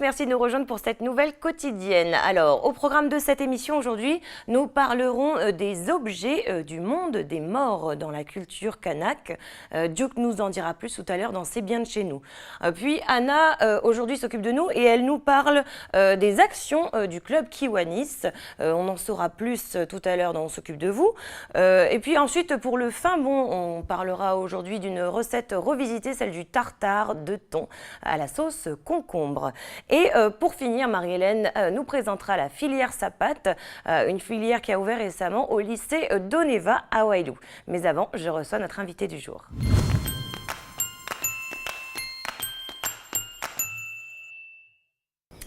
merci de nous rejoindre pour cette nouvelle quotidienne. Alors, au programme de cette émission aujourd'hui, nous parlerons des objets du monde des morts dans la culture kanak. Duke nous en dira plus tout à l'heure dans C'est bien de chez nous. Puis Anna, aujourd'hui, s'occupe de nous et elle nous parle des actions du club Kiwanis. On en saura plus tout à l'heure dans On s'occupe de vous. Et puis ensuite, pour le fin bon, on parlera aujourd'hui d'une recette revisitée, celle du tartare de thon à la sauce concombre. Et pour finir, Marie-Hélène nous présentera la filière Sapate, une filière qui a ouvert récemment au lycée d'Oneva à Wailou. Mais avant, je reçois notre invité du jour.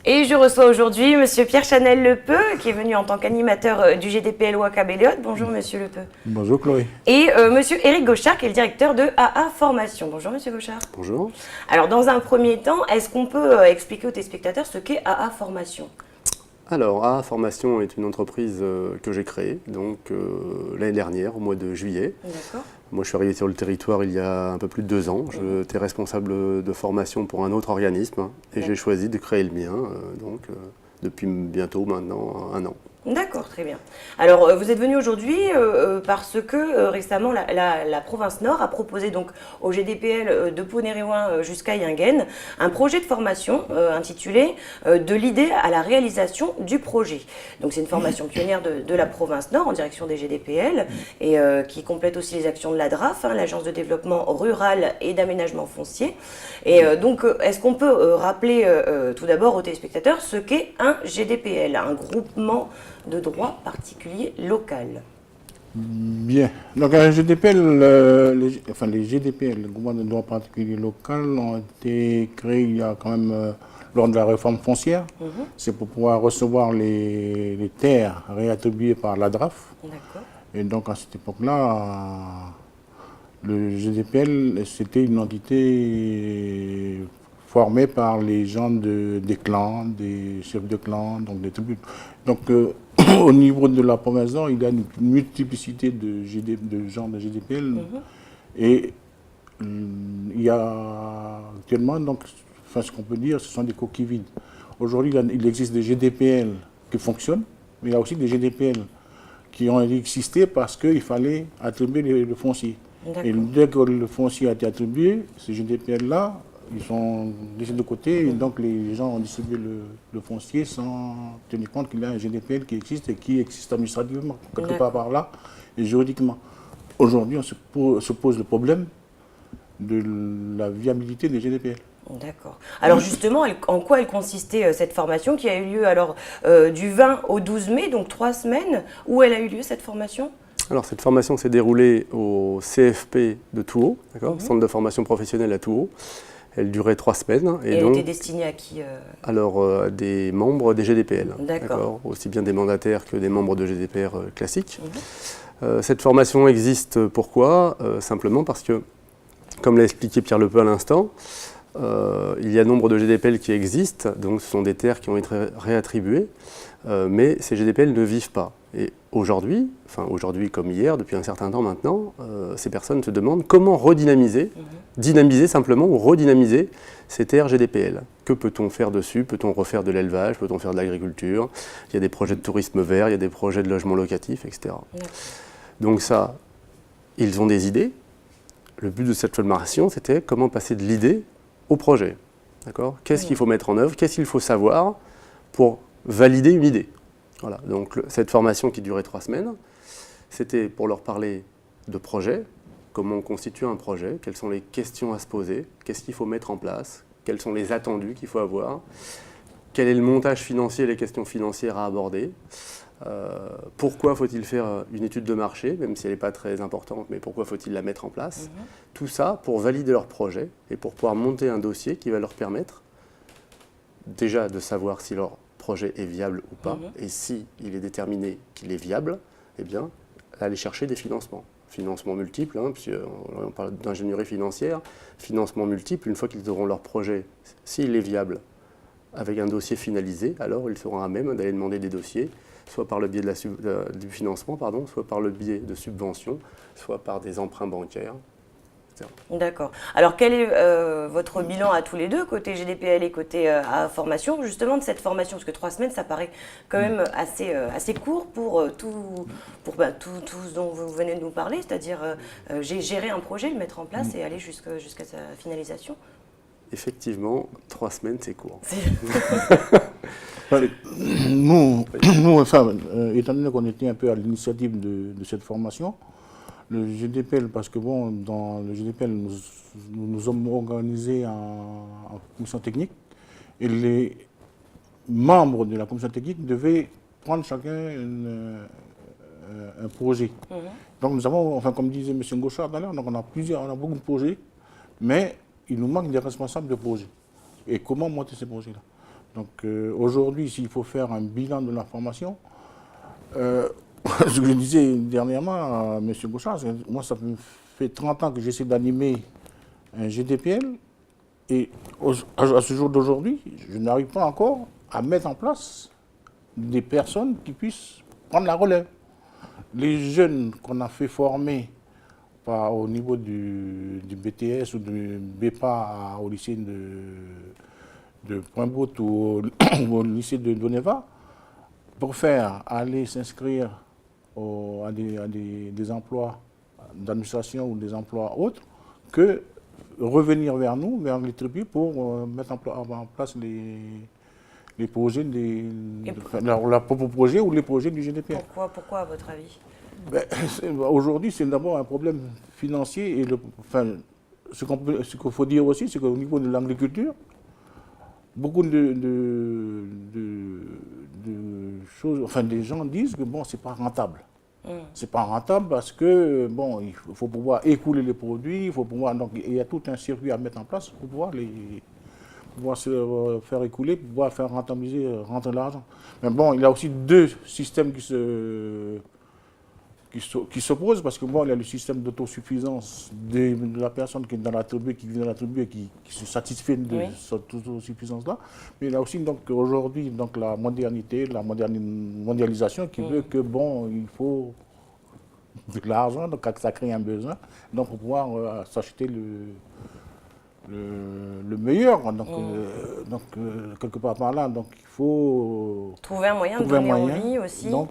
Et je reçois aujourd'hui Monsieur Pierre Chanel-Lepeu, qui est venu en tant qu'animateur du GDPL Ouakam-Béléot. Bonjour Monsieur Lepeu. Bonjour Chloé. Et Monsieur Éric Gauchard, qui est le directeur de AA Formation. Bonjour Monsieur Gauchard. Bonjour. Alors dans un premier temps, est-ce qu'on peut expliquer aux téléspectateurs ce qu'est AA Formation ? Alors, AA Formation est une entreprise que j'ai créée l'année dernière, au mois de juillet. D'accord. Moi, je suis arrivé sur le territoire il y a un peu plus de 2 ans. J'étais responsable de formation pour un autre organisme et j'ai choisi de créer le mien, depuis bientôt maintenant 1 an. D'accord, très bien. Alors, vous êtes venu aujourd'hui parce que récemment, la province Nord a proposé donc au GDPL de Pont-Néréouin jusqu'à Yinguen un projet de formation intitulé « De l'idée à la réalisation du projet ». Donc, c'est une formation pionnière de la province Nord en direction des GDPL et qui complète aussi les actions de la DRAF, l'Agence de développement rural et d'aménagement foncier. Et donc, est-ce qu'on peut rappeler tout d'abord aux téléspectateurs ce qu'est un GDPL, un groupement de droit particulier local? Bien. Donc, un GDPL, les GDPL, le groupement de droit particulier local, ont été créés il y a quand même lors de la réforme foncière. C'est pour pouvoir recevoir les terres réattribuées par la DRAF. D'accord. Et donc, à cette époque-là, le GDPL, c'était une entité formée par les gens des clans, des chefs de clans, donc des tribus. Donc, au niveau de la province Nord, il y a une multiplicité de gens de GDPL. Et il y a actuellement, ce qu'on peut dire, ce sont des coquilles vides. Aujourd'hui, il existe des GDPL qui fonctionnent, mais il y a aussi des GDPL qui ont existé parce qu'il fallait attribuer le foncier. Et dès que le foncier a été attribué, ces GDPL-là, ils sont laissés de côté, et donc les gens ont distribué le foncier sans tenir compte qu'il y a un GDPL qui existe et qui existe administrativement, quelque part par là, et juridiquement. Aujourd'hui, on se pose le problème de la viabilité des GDPL. D'accord. Alors justement, en quoi elle consistait cette formation qui a eu lieu alors du 20 au 12 mai, donc 3 semaines? Où elle a eu lieu cette formation? Alors, cette formation s'est déroulée au CFP de Touhaut, Centre de formation professionnelle à Touhaut. Elle durait 3 semaines. Et elle était destinée à qui Alors, des membres des GDPL. D'accord. Aussi bien des mandataires que des membres de GDPR classiques. Cette formation existe pourquoi simplement parce que, comme l'a expliqué Pierre Lepeu à l'instant, il y a nombre de GDPL qui existent, donc ce sont des terres qui ont été réattribuées, mais ces GDPL ne vivent pas. Et aujourd'hui comme hier, depuis un certain temps maintenant, ces personnes se demandent comment redynamiser, dynamiser simplement ou redynamiser ces terres GDPL. Que peut-on faire dessus? Peut-on refaire de l'élevage? Peut-on faire de l'agriculture? Il y a des projets de tourisme vert, il y a des projets de logement locatif, etc. Donc ça, ils ont des idées. Le but de cette formation, c'était comment passer de l'idée au projet. Qu'est-ce qu'il faut mettre en œuvre? Qu'est-ce qu'il faut savoir pour valider une idée? Voilà, donc cette formation qui durait 3 semaines, c'était pour leur parler de projet, comment on constitue un projet, quelles sont les questions à se poser, qu'est-ce qu'il faut mettre en place, quels sont les attendus qu'il faut avoir, quel est le montage financier et les questions financières à aborder, pourquoi faut-il faire une étude de marché, même si elle n'est pas très importante, mais pourquoi faut-il la mettre en place. Tout ça pour valider leur projet et pour pouvoir monter un dossier qui va leur permettre déjà de savoir si leur projet est viable ou pas, et si il est déterminé qu'il est viable, eh bien, aller chercher des financements. Financements multiples, puisqu'on parle d'ingénierie financière, financements multiples, une fois qu'ils auront leur projet, s'il est viable, avec un dossier finalisé, alors ils seront à même d'aller demander des dossiers, soit par le biais du financement, soit par le biais de subventions, soit par des emprunts bancaires, terme. D'accord. Alors, quel est votre bilan à tous les deux, côté GDPL et côté formation, justement, de cette formation? Parce que 3 semaines, ça paraît quand même assez court pour tout ce dont vous venez de nous parler, c'est-à-dire gérer un projet, le mettre en place et aller jusqu'à sa finalisation. Effectivement, 3 semaines, c'est court. Nous, enfin, étant donné qu'on était un peu à l'initiative de cette formation, le GDPL, parce que bon, dans le GDPL, nous sommes organisés en commission technique et les membres de la commission technique devaient prendre chacun un projet. Donc nous avons, enfin comme disait M. Gauchard tout à l'heure, on a beaucoup de projets, mais il nous manque des responsables de projets. Et comment monter ces projets-là? Donc aujourd'hui, s'il faut faire un bilan de la formation, ce que je disais dernièrement à M. Gauchard, moi ça fait 30 ans que j'essaie d'animer un GDPL et à ce jour d'aujourd'hui, je n'arrive pas encore à mettre en place des personnes qui puissent prendre la relève. Les jeunes qu'on a fait former au niveau du BTS ou du BEPA au lycée de Pointe-Boute ou au lycée de Doneva, pour faire aller s'inscrire à des emplois d'administration ou des emplois autres, que revenir vers nous, vers les tribus, pour mettre en place les projets, leurs propres projets ou les projets du GDPR. Pourquoi à votre avis? Aujourd'hui, c'est d'abord un problème financier. Et ce qu'il faut dire aussi, c'est qu'au niveau de l'agriculture, beaucoup de choses, enfin des gens disent que bon, c'est pas rentable. C'est pas rentable parce que bon, il faut pouvoir écouler les produits, il faut pouvoir, donc il y a tout un circuit à mettre en place pour pouvoir se faire écouler, pour pouvoir faire rentrer l'argent. Mais bon, il y a aussi deux systèmes qui s'opposent, parce que bon, il y a le système d'autosuffisance de la personne qui est dans la tribu, qui vit dans la tribu et qui se satisfait de cette autosuffisance-là. Mais il y a aussi donc aujourd'hui donc la modernité, la mondialisation qui veut que bon, il faut de l'argent, donc ça crée un besoin, donc pour pouvoir s'acheter le meilleur. Donc, quelque part par là, donc il faut trouver un moyen de donner envie aussi. Donc,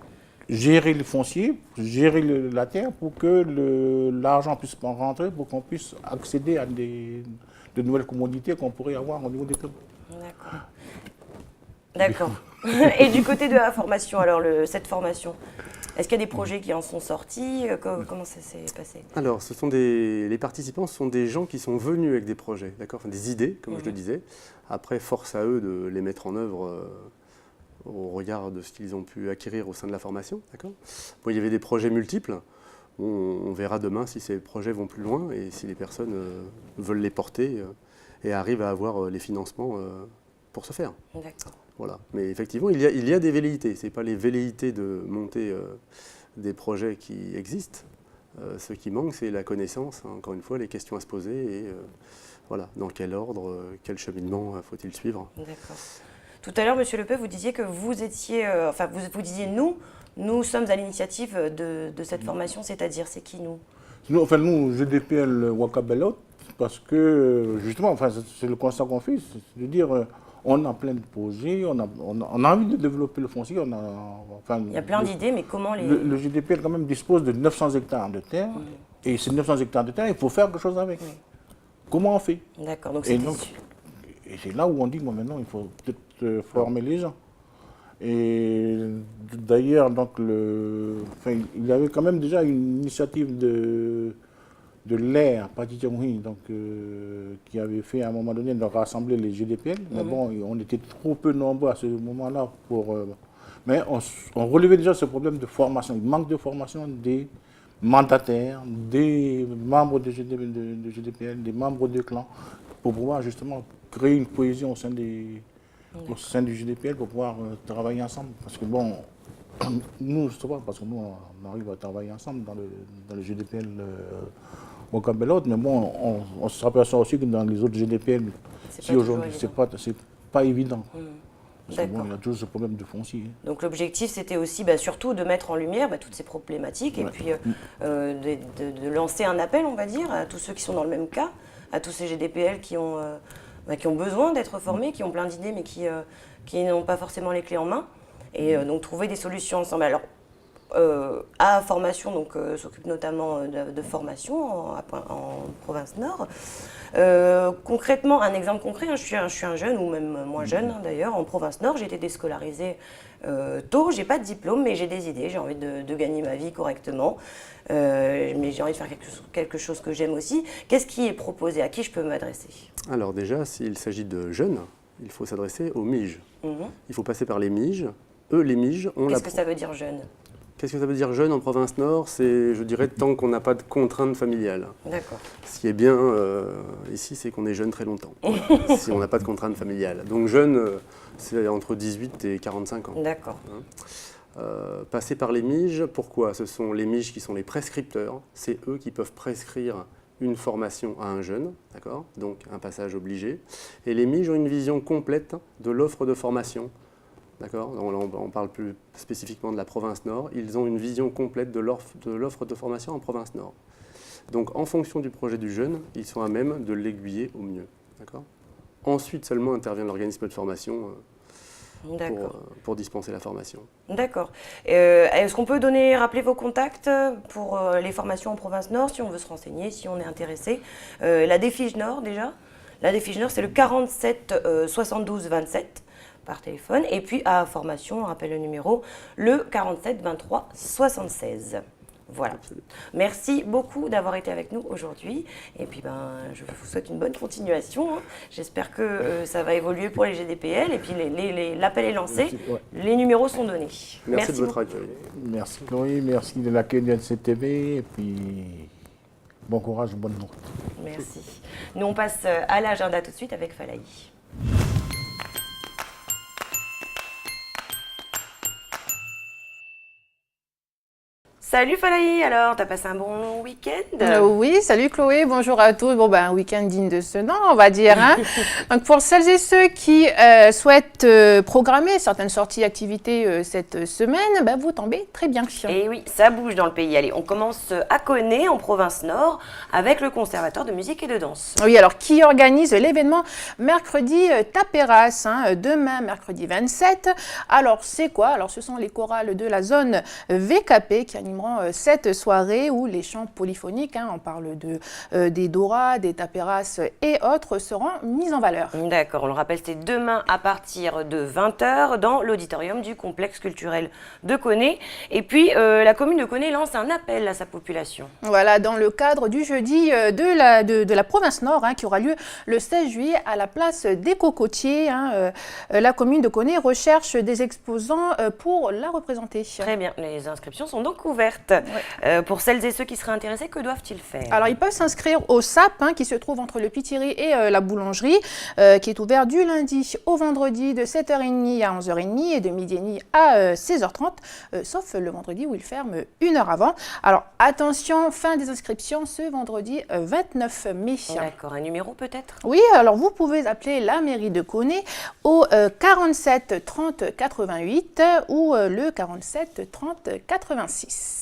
gérer le foncier, gérer la terre pour que l'argent puisse rentrer, pour qu'on puisse accéder à de nouvelles commodités qu'on pourrait avoir au niveau des clubs. D'accord. Et du côté de la formation, alors cette formation, est-ce qu'il y a des projets qui en sont sortis? Comment ça s'est passé? Alors, les participants sont des gens qui sont venus avec des projets, d'accord, enfin, des idées, comme je le disais. Après, force à eux de les mettre en œuvre au regard de ce qu'ils ont pu acquérir au sein de la formation, d'accord. Bon, il y avait des projets multiples. On verra demain si ces projets vont plus loin et si les personnes veulent les porter et arrivent à avoir les financements pour ce faire. D'accord. Voilà. Mais effectivement, il y a des velléités. Ce n'est pas les velléités de monter des projets qui existent. Ce qui manque, c'est la connaissance, hein, encore une fois, les questions à se poser et voilà, dans quel ordre, quel cheminement faut-il suivre. D'accord. Tout à l'heure, Monsieur Lepeu, vous disiez que vous étiez, vous disiez nous sommes à l'initiative de cette formation, c'est-à-dire, c'est qui nous? Nous, GDPL Ouakabelot, parce que justement, c'est le constat qu'on fait, c'est de dire, on a plein de projets, on a envie de développer le foncier, il y a plein d'idées, mais comment les... Le GDPL quand même dispose de 900 hectares de terre, et ces 900 hectares de terre, il faut faire quelque chose avec. Comment on fait? D'accord, donc et c'est là où on dit, maintenant, il faut peut-être former les gens. Et d'ailleurs, donc, il y avait quand même déjà une initiative de l'air, donc qui avait fait à un moment donné de rassembler les GDPL. Mais bon, on était trop peu nombreux à ce moment-là mais on relevait déjà ce problème de formation. Il manque de formation des mandataires, des membres de GDPL, des membres de clans, pour pouvoir justement créer une cohésion au sein du GDPL pour pouvoir travailler ensemble. Parce que bon, nous, je sais pas, parce que nous, on arrive à travailler ensemble dans le GDPL au Cabelot, mais bon, on se s'aperçoit aussi que dans les autres GDPL, si aujourd'hui, c'est pas évident. Parce que bon, il y a toujours ce problème de foncier. Donc l'objectif, c'était aussi surtout de mettre en lumière toutes ces problématiques et puis de lancer un appel, on va dire, à tous ceux qui sont dans le même cas, à tous ces GDPL qui ont besoin d'être formés, qui ont plein d'idées mais qui n'ont pas forcément les clés en main. Et donc trouver des solutions ensemble. Alors, à formation, donc s'occupe notamment de formation en province Nord. Concrètement, un exemple concret, je suis un jeune, ou même moins jeune d'ailleurs, en province Nord, j'ai été déscolarisée tôt, j'ai pas de diplôme, mais j'ai des idées, j'ai envie de gagner ma vie correctement, mais j'ai envie de faire quelque chose que j'aime aussi. Qu'est-ce qui est proposé? À qui je peux m'adresser? Alors déjà, s'il s'agit de jeunes, il faut s'adresser aux MIGE. Il faut passer par les MIGE. Eux, les MIGE, ont Qu'est-ce que ça veut dire jeune? Qu'est-ce que ça veut dire jeune en province Nord? C'est, je dirais, tant qu'on n'a pas de contraintes familiales. D'accord. Ce qui est bien ici, c'est qu'on est jeune très longtemps, si on n'a pas de contraintes familiales. Donc jeune, c'est entre 18 et 45 ans. D'accord. Passer par les MIGE, pourquoi? Ce sont les MIGE qui sont les prescripteurs. C'est eux qui peuvent prescrire une formation à un jeune, d'accord? Donc un passage obligé. Et les MIGE ont une vision complète de l'offre de formation. D'accord. On parle plus spécifiquement de la province Nord. Ils ont une vision complète de l'offre de formation en province Nord. Donc, en fonction du projet du jeune, ils sont à même de l'aiguiller au mieux. D'accord. Ensuite seulement intervient l'organisme de formation pour dispenser la formation. D'accord. Est-ce qu'on peut rappeler vos contacts pour les formations en province Nord, si on veut se renseigner, si on est intéressé? La DEFIGE Nord, déjà. La DEFIGE Nord, c'est le 47 72 27. Par téléphone, et puis à formation, on rappelle le numéro, le 47 23 76. Voilà. Absolument. Merci beaucoup d'avoir été avec nous aujourd'hui, et puis je vous souhaite une bonne continuation. J'espère que ça va évoluer pour les GDPL, et puis l'appel est lancé, les numéros sont donnés. Merci de votre accueil. Merci Chloé, merci de l'accueil de NCTV, et puis bon courage, bonne note. Merci. Nous on passe à l'agenda tout de suite avec Falaï. Salut Falaï, alors t'as passé un bon week-end? Oui, salut Chloé, bonjour à tous. Bon, un week-end digne de ce nom, on va dire. Donc pour celles et ceux qui souhaitent programmer certaines sorties activités cette semaine, vous tombez très bien. Et oui, ça bouge dans le pays. Allez, on commence à Koné, en province Nord, avec le Conservatoire de musique et de danse. Oui, alors qui organise l'événement mercredi Taperas, demain mercredi 27. Alors c'est quoi? Alors ce sont les chorales de la zone VKP qui animent cette soirée où les chants polyphoniques, on parle des Dora, des Taperas et autres, seront mis en valeur. D'accord, on le rappelle, c'est demain à partir de 20h dans l'auditorium du complexe culturel de Koné. Et puis la commune de Koné lance un appel à sa population. Voilà, dans le cadre du jeudi de la province Nord qui aura lieu le 16 juillet à la place des Cocotiers. La commune de Koné recherche des exposants pour la représenter. Très bien, les inscriptions sont donc ouvertes. Pour celles et ceux qui seraient intéressés, que doivent-ils faire? Alors, ils peuvent s'inscrire au SAP, qui se trouve entre le Pitiri et la boulangerie, qui est ouvert du lundi au vendredi de 7h30 à 11h30 et de midi et demi à 16h30, sauf le vendredi où il ferme 1 heure avant. Alors, attention, fin des inscriptions ce vendredi 29 mai. D'accord, un numéro peut-être? Oui, alors vous pouvez appeler la mairie de Koné au 47 30 88 ou le 47 30 86.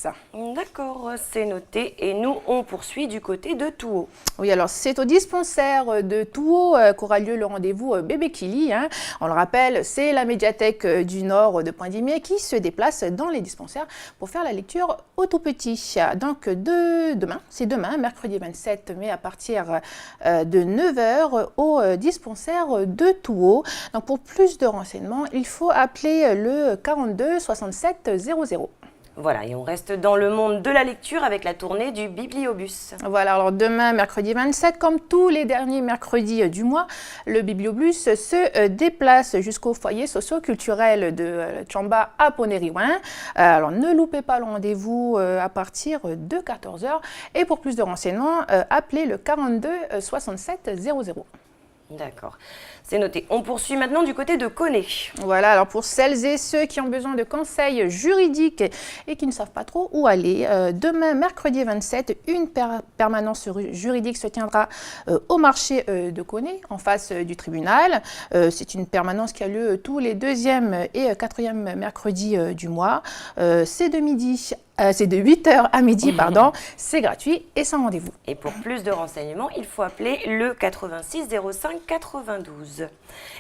D'accord, c'est noté. Et nous, on poursuit du côté de Touhaut. Oui, alors c'est au dispensaire de Touhaut qu'aura lieu le rendez-vous Bébé Kili. On le rappelle, c'est la médiathèque du Nord de Poindimier qui se déplace dans les dispensaires pour faire la lecture aux tout petits. Donc c'est demain, mercredi 27 mai, à partir de 9h au dispensaire de Touhaut. Donc pour plus de renseignements, il faut appeler le 42 67 00. Voilà, et on reste dans le monde de la lecture avec la tournée du Bibliobus. Voilà, alors demain, mercredi 27, comme tous les derniers mercredis du mois, le Bibliobus se déplace jusqu'au foyer socio-culturel de Tchamba à Poneriwen. Alors ne loupez pas le rendez-vous à partir de 14h. Et pour plus de renseignements, appelez le 42 67 00. D'accord, c'est noté. On poursuit maintenant du côté de Koné. Voilà, alors pour celles et ceux qui ont besoin de conseils juridiques et qui ne savent pas trop où aller, demain, mercredi 27, une permanence juridique se tiendra au marché de Koné, en face du tribunal. C'est une permanence qui a lieu tous les 2e et 4e mercredis du mois. C'est de 8h à midi, pardon. C'est gratuit et sans rendez-vous. Et pour plus de renseignements, il faut appeler le 86 05 92.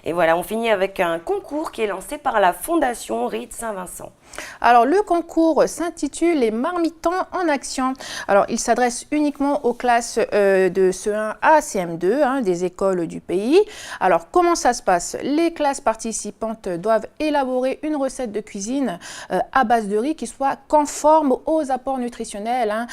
Et voilà, on finit avec un concours qui est lancé par la Fondation Rite Saint-Vincent. Alors, le concours s'intitule Les Marmitons en action. Alors, il s'adresse uniquement aux classes de CE1 à CM2 des écoles du pays. Alors, comment ça se passe? Les classes participantes doivent élaborer une recette de cuisine à base de riz qui soit conforme aux apports nutritionnels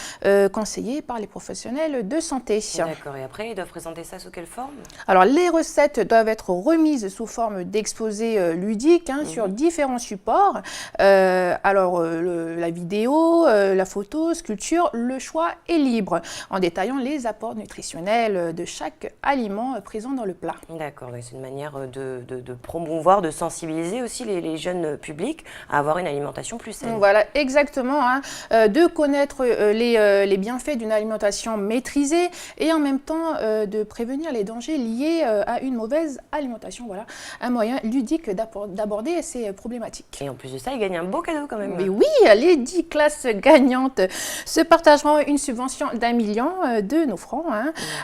conseillés par les professionnels de santé. D'accord, et après, ils doivent présenter ça sous quelle forme? Alors, les recettes doivent être remises sous forme d'exposés ludiques sur différents supports. La vidéo, la photo, sculpture, le choix est libre, en détaillant les apports nutritionnels de chaque aliment présent dans le plat. D'accord, c'est une manière de promouvoir, de sensibiliser aussi les jeunes publics à avoir une alimentation plus saine. Voilà, exactement, de connaître les bienfaits d'une alimentation maîtrisée et en même temps de prévenir les dangers liés à une mauvaise alimentation. Voilà, un moyen ludique d'aborder ces problématiques. Et en plus de ça, ils gagnent un beau cadeau quand même. Mais oui, les 10 classes gagnantes se partageront une subvention d'1 million de nos francs.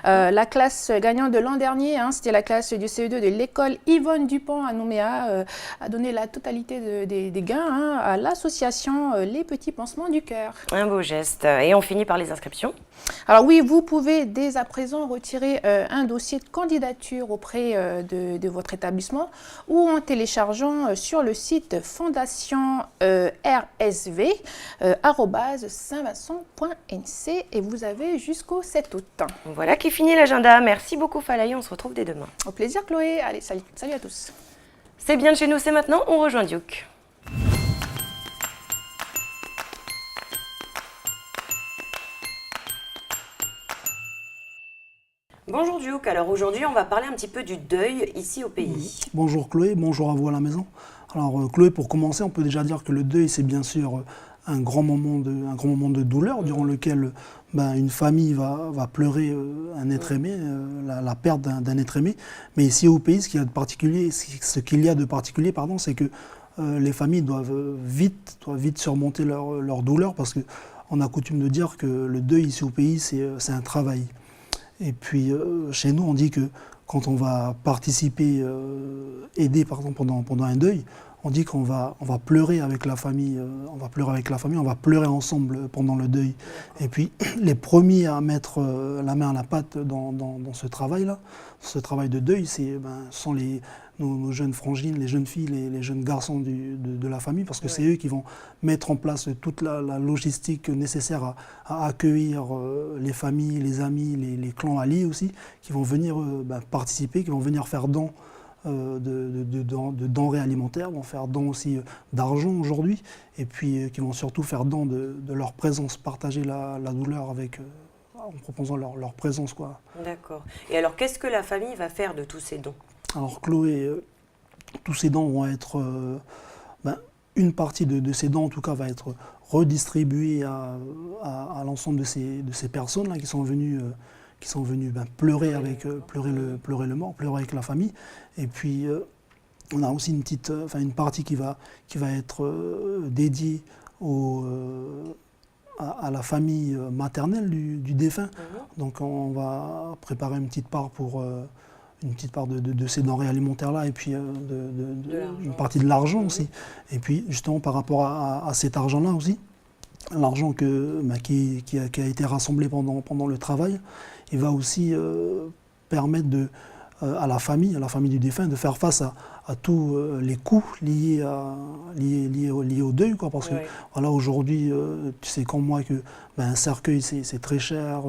La classe gagnante de l'an dernier, c'était la classe du CE2 de l'école Yvonne Dupont à Nouméa, a donné la totalité des gains à l'association Les Petits Pansements du Cœur. Un beau geste. Et on finit par les inscriptions. Alors oui, vous pouvez dès à présent retirer un dossier de candidature auprès de votre établissement ou en téléchargeant sur le site fondation rsv@saintvincent.nc et vous avez jusqu'au 7 août. Voilà qui finit l'agenda. Merci beaucoup Falaï, on se retrouve dès demain. Au plaisir Chloé, allez salut à tous. C'est bien de chez nous, c'est maintenant, on rejoint Duke. Bonjour Duke, alors aujourd'hui on va parler un petit peu du deuil ici au pays. Bonjour Chloé, bonjour à vous à la maison. Alors Chloé, pour commencer, on peut déjà dire que le deuil c'est bien sûr un grand moment de douleur durant lequel une famille va pleurer un être aimé, la perte d'un être aimé. Mais ici au pays, ce qu'il y a de particulier, c'est que les familles doivent vite surmonter leur douleur parce qu'on a coutume de dire que le deuil ici au pays c'est un travail. Et puis chez nous, on dit que quand on va participer, aider par exemple pendant un deuil, on dit qu'on va pleurer avec la famille, on va pleurer ensemble pendant le deuil. Et puis les premiers à mettre la main à la pâte dans ce travail-là, ce travail de deuil, sont nos jeunes frangines, les jeunes filles, les jeunes garçons de la famille, parce que c'est eux qui vont mettre en place toute la logistique nécessaire à accueillir les familles, les amis, les clans alliés aussi, qui vont venir participer, qui vont venir faire don de denrées alimentaires, vont faire don aussi d'argent aujourd'hui, et puis qui vont surtout faire don de leur présence, partager la douleur avec en proposant leur présence, quoi. D'accord. Et alors, qu'est-ce que la famille va faire de tous ces dons? Alors Chloé, tous ces dons vont être, une partie de ces dons en tout cas va être redistribuée à l'ensemble de ces personnes-là qui sont venues pleurer pleurer le mort, pleurer avec la famille. Et puis on a aussi une partie qui va être dédiée à la famille maternelle du défunt. Donc on va préparer une petite part de ces denrées alimentaires-là et puis une partie de l'argent aussi. Et puis justement par rapport à cet argent-là aussi, l'argent qui a été rassemblé pendant le travail, il va aussi permettre à la famille du défunt de faire face à tous les coûts liés au deuil, quoi, parce que voilà, aujourd'hui, tu sais comme moi que un cercueil c'est très cher,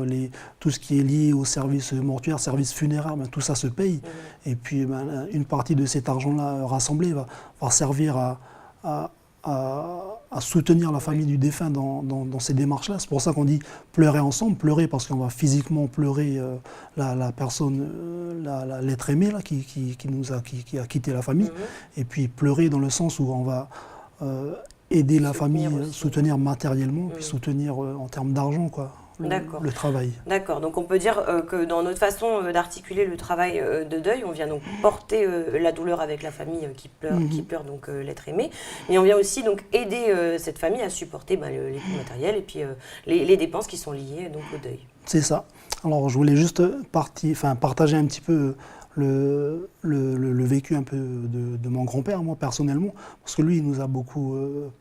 tout ce qui est lié au service mortuaire, service funéraire, tout ça se paye. Et puis une partie de cet argent-là rassemblé va servir à à soutenir la famille du défunt dans ces démarches-là. C'est pour ça qu'on dit pleurer ensemble, pleurer parce qu'on va physiquement pleurer la personne, l'être aimé là, qui a quitté la famille, et puis pleurer dans le sens où on va aider la famille, soutenir matériellement, puis soutenir en termes d'argent, quoi. Le travail. D'accord, donc on peut dire que dans notre façon d'articuler le travail de deuil, on vient donc porter la douleur avec la famille qui pleure donc l'être aimé, mais on vient aussi donc aider cette famille à supporter les coûts matériels et puis les dépenses qui sont liées donc au deuil. C'est ça. Alors je voulais juste partager un petit peu le vécu un peu de mon grand-père, moi personnellement, parce que lui il nous a beaucoup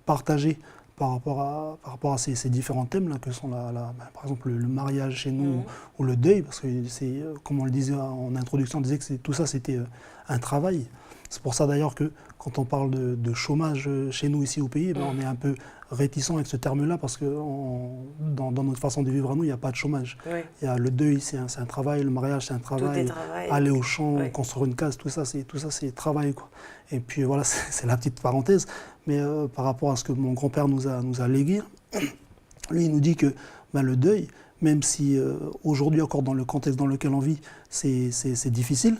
partagé par rapport à ces différents thèmes là, que sont par exemple le mariage chez nous ou le deuil, parce que c'est, comme on le disait en introduction, on disait que tout ça c'était un travail. C'est pour ça d'ailleurs que quand on parle de chômage chez nous ici au pays, on est un peu réticent avec ce terme-là, parce que dans notre façon de vivre à nous, il n'y a pas de chômage. Oui. Il y a le deuil, c'est un travail, le mariage c'est un travail, aller au champ, construire une case, tout ça c'est travail, quoi. Et puis voilà, c'est la petite parenthèse. Mais par rapport à ce que mon grand-père nous a légué, lui il nous dit que le deuil, même si aujourd'hui encore dans le contexte dans lequel on vit, c'est difficile,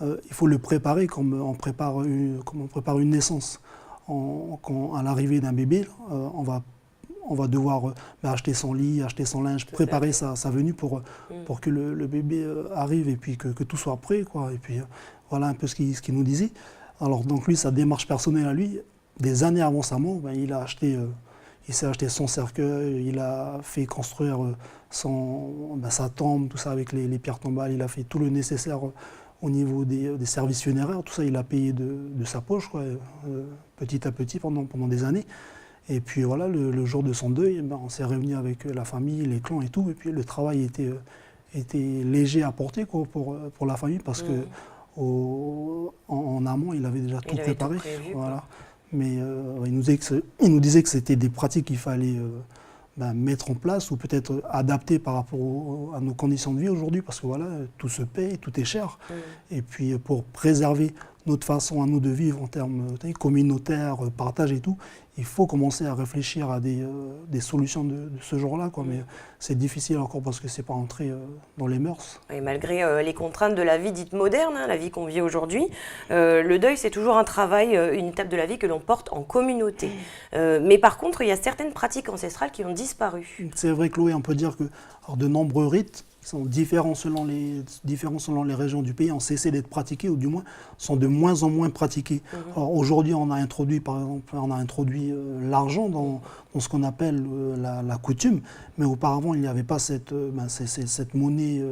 il faut le préparer comme on prépare une naissance. À l'arrivée d'un bébé, on va devoir acheter son lit, acheter son linge, préparer sa venue pour que le bébé arrive et puis que tout soit prêt, quoi. Et puis voilà un peu ce qu'il nous disait. Alors donc lui, sa démarche personnelle à lui, des années avant sa mort, il s'est acheté son cercueil, il a fait construire sa tombe, tout ça avec les pierres tombales, il a fait tout le nécessaire au niveau des services funéraires, tout ça il a payé de sa poche, quoi, petit à petit pendant des années. Et puis voilà, le jour de son deuil, on s'est réunis avec la famille, les clans et tout, et puis le travail était léger à porter, quoi, pour la famille, parce que en amont il avait déjà tout préparé. Voilà. Mais il nous disait que c'était des pratiques qu'il fallait mettre en place ou peut-être adapter par rapport à nos conditions de vie aujourd'hui, parce que voilà, tout se paye, tout est cher. Et puis pour préserver notre façon à nous de vivre en termes communautaires, partage et tout, il faut commencer à réfléchir à des solutions de ce genre-là, quoi. Mais c'est difficile encore parce que c'est pas entré dans les mœurs. Et malgré les contraintes de la vie dite moderne, la vie qu'on vit aujourd'hui, le deuil c'est toujours un travail, une étape de la vie que l'on porte en communauté. Mais par contre, il y a certaines pratiques ancestrales qui ont disparu. C'est vrai, Chloé, on peut dire que de nombreux rites sont différents selon les régions du pays, ont cessé d'être pratiqués, ou du moins sont de moins en moins pratiqués. Alors aujourd'hui, on a introduit l'argent dans ce qu'on appelle la coutume, mais auparavant, il n'y avait pas cette monnaie,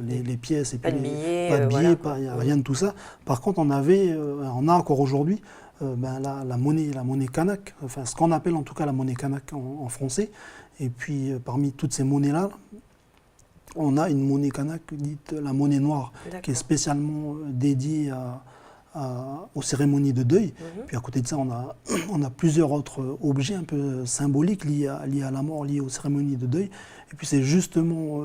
les pièces, et puis pas de billets, il n'y a rien de tout ça. Par contre, on a encore aujourd'hui la monnaie kanak, enfin ce qu'on appelle en tout cas la monnaie kanak en français. Et puis parmi toutes ces monnaies-là, on a une monnaie kanak dite la monnaie noire, qui est spécialement dédiée aux cérémonies de deuil. Puis à côté de ça, on a plusieurs autres objets un peu symboliques liés à la mort, liés aux cérémonies de deuil. Et puis c'est justement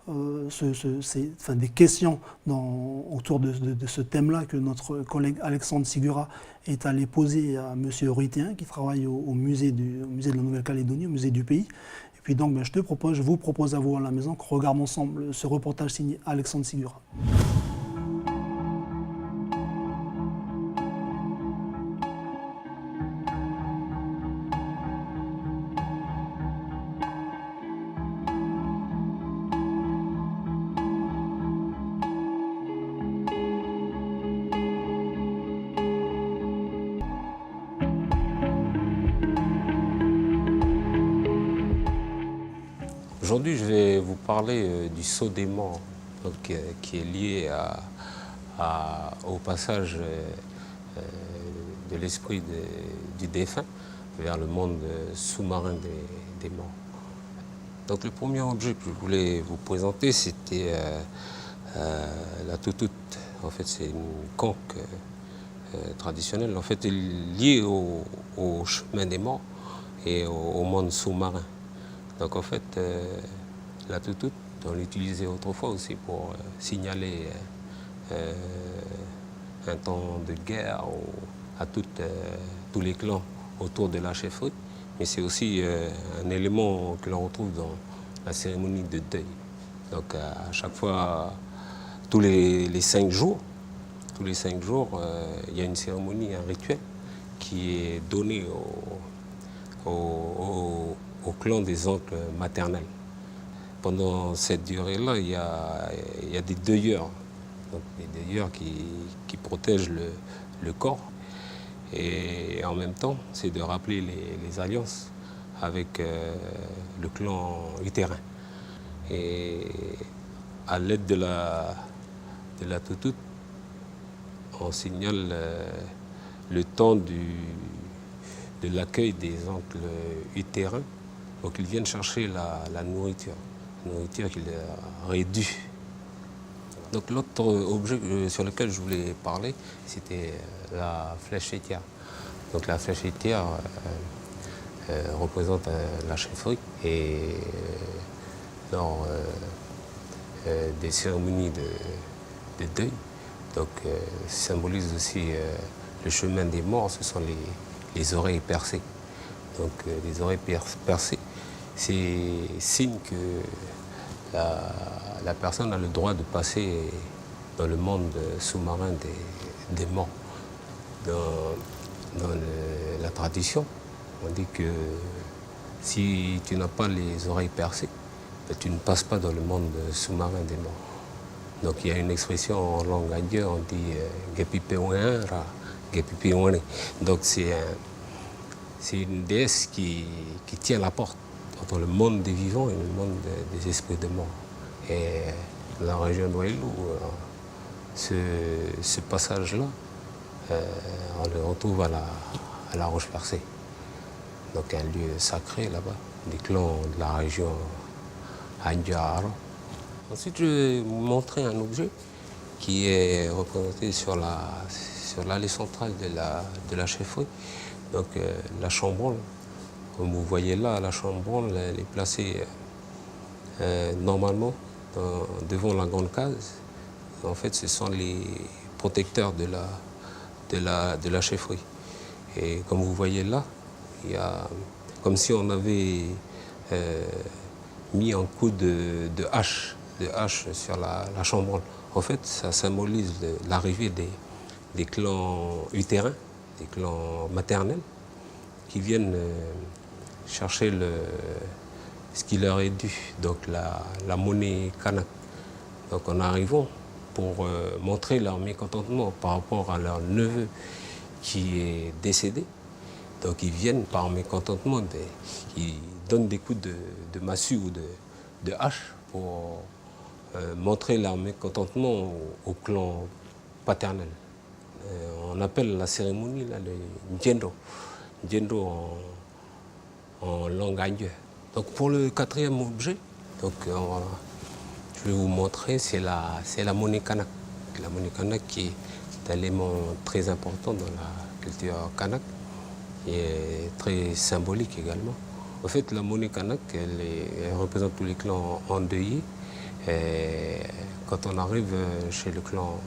des questions autour de ce thème-là que notre collègue Alexandre Sigura est allé poser à M. Eurythéen, qui travaille au musée de la Nouvelle-Calédonie, au musée du pays. Et puis donc, je vous propose à vous à la maison qu'on regarde ensemble ce reportage signé Alexandre Sigura. Aujourd'hui, je vais vous parler du saut des morts, qui est lié au passage de l'esprit du défunt vers le monde sous-marin des morts. Donc le premier objet que je voulais vous présenter, c'était la toutoute. En fait, c'est une conque traditionnelle, en fait, liée au chemin des morts et au monde sous-marin. Donc en fait, la toutoute, on l'utilisait autrefois aussi pour signaler un temps de guerre à tous les clans autour de la chefferie, mais c'est aussi un élément que l'on retrouve dans la cérémonie de deuil. Donc à chaque fois, tous les 5 jours, il y a une cérémonie, un rituel qui est donné au clan des oncles maternels. Pendant cette durée-là, il y a des deuilleurs, donc des deuilleurs qui protègent le corps. Et en même temps, c'est de rappeler les alliances avec le clan utérin. Et à l'aide de la toutoute, on signale le temps de l'accueil des oncles utérins. Donc ils viennent chercher la nourriture qu'il aurait dû. Donc l'autre objet sur lequel je voulais parler, c'était la flèche laitière. Donc la flèche laitière représente la chefferie et lors des cérémonies de deuil, donc symbolise aussi le chemin des morts, ce sont les oreilles percées. Donc les oreilles percées, c'est signe que la personne a le droit de passer dans le monde sous-marin des morts. Dans la tradition, on dit que si tu n'as pas les oreilles percées, tu ne passes pas dans le monde sous-marin des morts. Donc il y a une expression en langue indienne, on dit Gepipewenra, Gepipewenre. Donc c'est une déesse qui tient la porte entre le monde des vivants et le monde des esprits de mort. Et dans la région de Wailou, ce passage-là, on le retrouve à la Roche-Percée. Donc un lieu sacré là-bas, des clans de la région Andiaro. Ensuite, je vais vous montrer un objet qui est représenté sur l'allée centrale de la chefferie. Donc la chambranle, comme vous voyez là, la chambranle elle est placée normalement devant la grande case. En fait, ce sont les protecteurs de la chefferie. Et comme vous voyez là, il y a comme si on avait mis un coup de hache sur la chambranle. En fait, ça symbolise l'arrivée des clans utérins, des clans maternels, qui viennent chercher ce qui leur est dû, donc la monnaie kanak. Donc en arrivant pour montrer leur mécontentement par rapport à leur neveu qui est décédé, donc ils viennent par mécontentement, ils donnent des coups de massue ou de hache pour montrer leur mécontentement au clan paternel. On appelle la cérémonie là, le Ndjendo. Ndjendo en langue indienne. Donc pour le quatrième objet, donc, je vais vous montrer, c'est la monnaie kanak. La monnaie kanak qui est un élément très important dans la culture kanak et est très symbolique également. En fait, la monnaie kanak, elle représente tous les clans endeuillés. Et quand on arrive chez le clan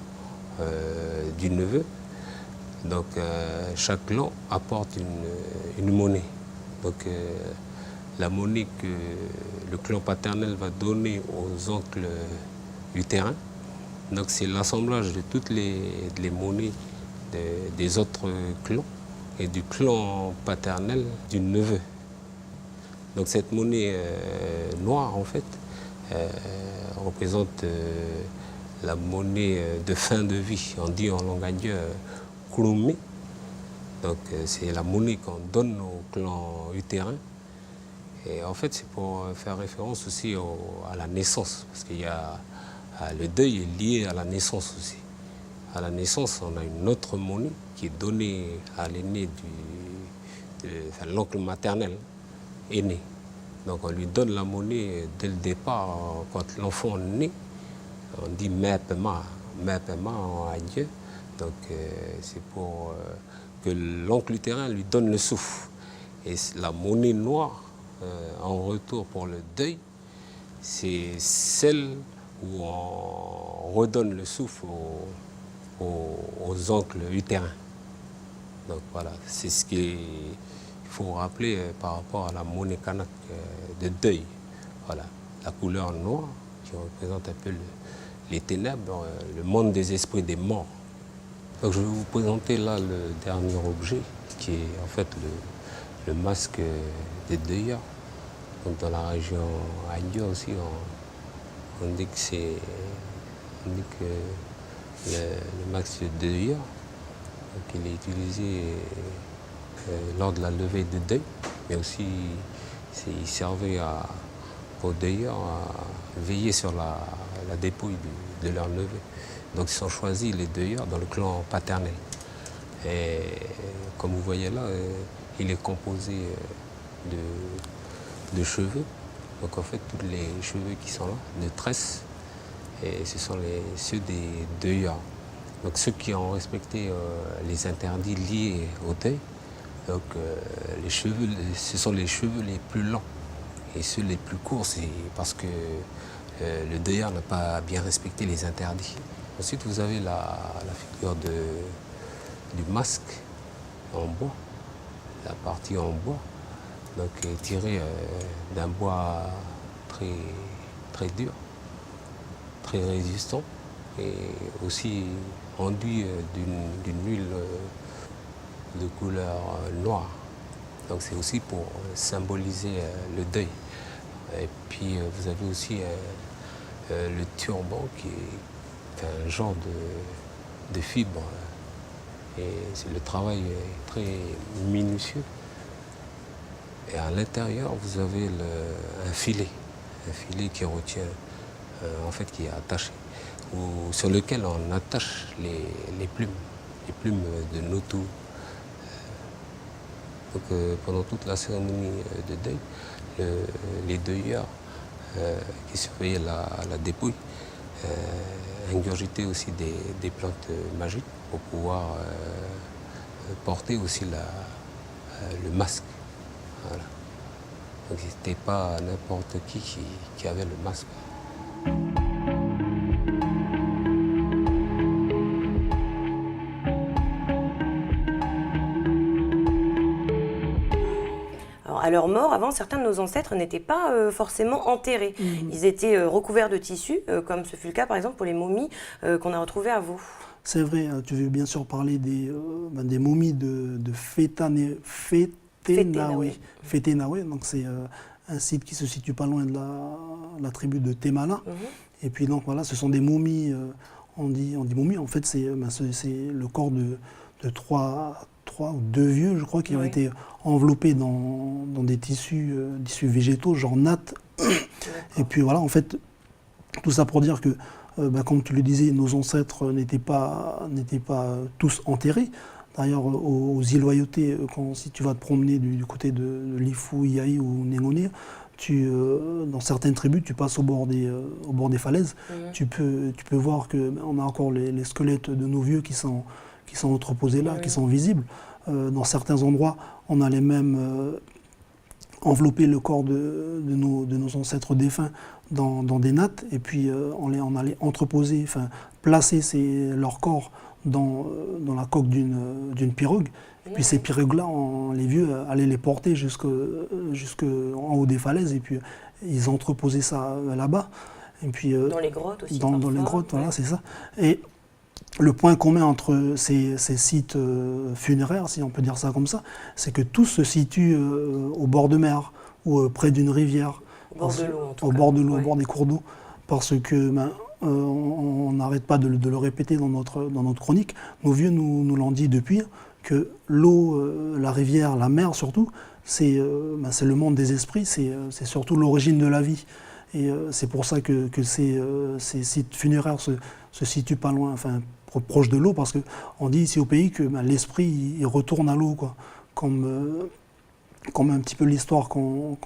du neveu, donc chaque clan apporte une monnaie. Donc la monnaie que le clan paternel va donner aux oncles utérins, donc c'est l'assemblage de toutes les monnaies des autres clans et du clan paternel du neveu. Donc cette monnaie noire en fait représente la monnaie de fin de vie. On dit en langue indienne Kurumi. Donc c'est la monnaie qu'on donne au clan utérin. Et en fait c'est pour faire référence aussi à la naissance. Parce qu'il y a le deuil est lié à la naissance aussi. À la naissance, on a une autre monnaie qui est donnée à l'aîné l'oncle maternel aîné. Donc on lui donne la monnaie dès le départ, quand l'enfant naît. On dit mepema en indien. Donc c'est pour que l'oncle utérin lui donne le souffle. Et la monnaie noire, en retour pour le deuil, c'est celle où on redonne le souffle aux oncles utérins. Donc voilà, c'est ce qu'il faut rappeler par rapport à la monnaie kanak de deuil. Voilà, la couleur noire qui représente un peu les ténèbres, le monde des esprits des morts. Donc je vais vous présenter là le dernier objet qui est en fait le masque des deuilleurs. Donc dans la région Aïdia aussi, on dit que le masque de deuilleur, donc il est utilisé lors de la levée de deuil, mais aussi il servait aux deuilleurs à veiller sur la dépouille de leur levée. Donc ils sont choisis les deuilleurs dans le clan paternel. Et comme vous voyez là, il est composé de cheveux. Donc en fait, tous les cheveux qui sont là, de tresses, et ce sont ceux des deuilleurs. Donc ceux qui ont respecté les interdits liés au deuil, donc les cheveux, ce sont les cheveux les plus longs. Et ceux les plus courts, c'est parce que le deuilleur n'a pas bien respecté les interdits. Ensuite, vous avez la figure du masque en bois, la partie en bois, donc tirée d'un bois très, très dur, très résistant, et aussi enduit d'une huile de couleur noire. Donc c'est aussi pour symboliser le deuil. Et puis vous avez aussi le turban qui est un genre de fibre. Et le travail est très minutieux. Et à l'intérieur, vous avez un filet qui retient, en fait, qui est attaché, sur lequel on attache les plumes de Notou. Donc pendant toute la cérémonie de deuil, les deuilleurs qui surveillaient la dépouille ingurgitaient aussi des plantes magiques pour pouvoir porter aussi le masque. Voilà. Donc c'était pas n'importe qui avait le masque. À leur mort, avant, certains de nos ancêtres n'étaient pas forcément enterrés. Ils étaient recouverts de tissus, comme ce fut le cas par exemple pour les momies qu'on a retrouvées à Vaux. C'est vrai, tu veux bien sûr parler des momies de Féténaoué. Donc c'est un site qui se situe pas loin de la tribu de Temala. Et puis donc voilà, ce sont des momies, on dit momies, en fait c'est le corps de trois ou deux vieux, je crois, qui ont été enveloppés dans des tissus végétaux, genre natte. Et puis voilà, en fait, tout ça pour dire que, comme tu le disais, nos ancêtres n'étaient pas tous enterrés. D'ailleurs, aux îles Loyauté, si tu vas te promener du côté de Lifou, Iaï ou Négoné, dans certaines tribus, tu passes au bord des falaises, tu peux voir qu'on a encore les squelettes de nos vieux qui sont entreposés là, qui sont visibles. Dans certains endroits, on allait même envelopper le corps de nos ancêtres défunts dans des nattes, et puis on allait entreposer, placer leur corps dans la coque d'une pirogue. Et puis ces pirogues-là, les vieux allaient les porter jusqu'en haut des falaises, et puis ils entreposaient ça là-bas. Et puis, dans les grottes aussi. Dans les grottes, voilà, c'est ça. Et le point commun entre ces sites funéraires, si on peut dire ça comme ça, c'est que tous se situent au bord de mer ou près d'une rivière. Au bord de l'eau, en tout cas. Au bord de l'eau, au bord des cours d'eau. Parce que on n'arrête pas de le répéter dans notre chronique. Nos vieux nous l'ont dit depuis, que l'eau, la rivière, la mer surtout, c'est le monde des esprits, c'est surtout l'origine de la vie. Et c'est pour ça que ces sites funéraires se situent pas loin, proche de l'eau, parce qu'on dit ici au pays que l'esprit il retourne à l'eau, quoi. Comme un petit peu l'histoire qu'on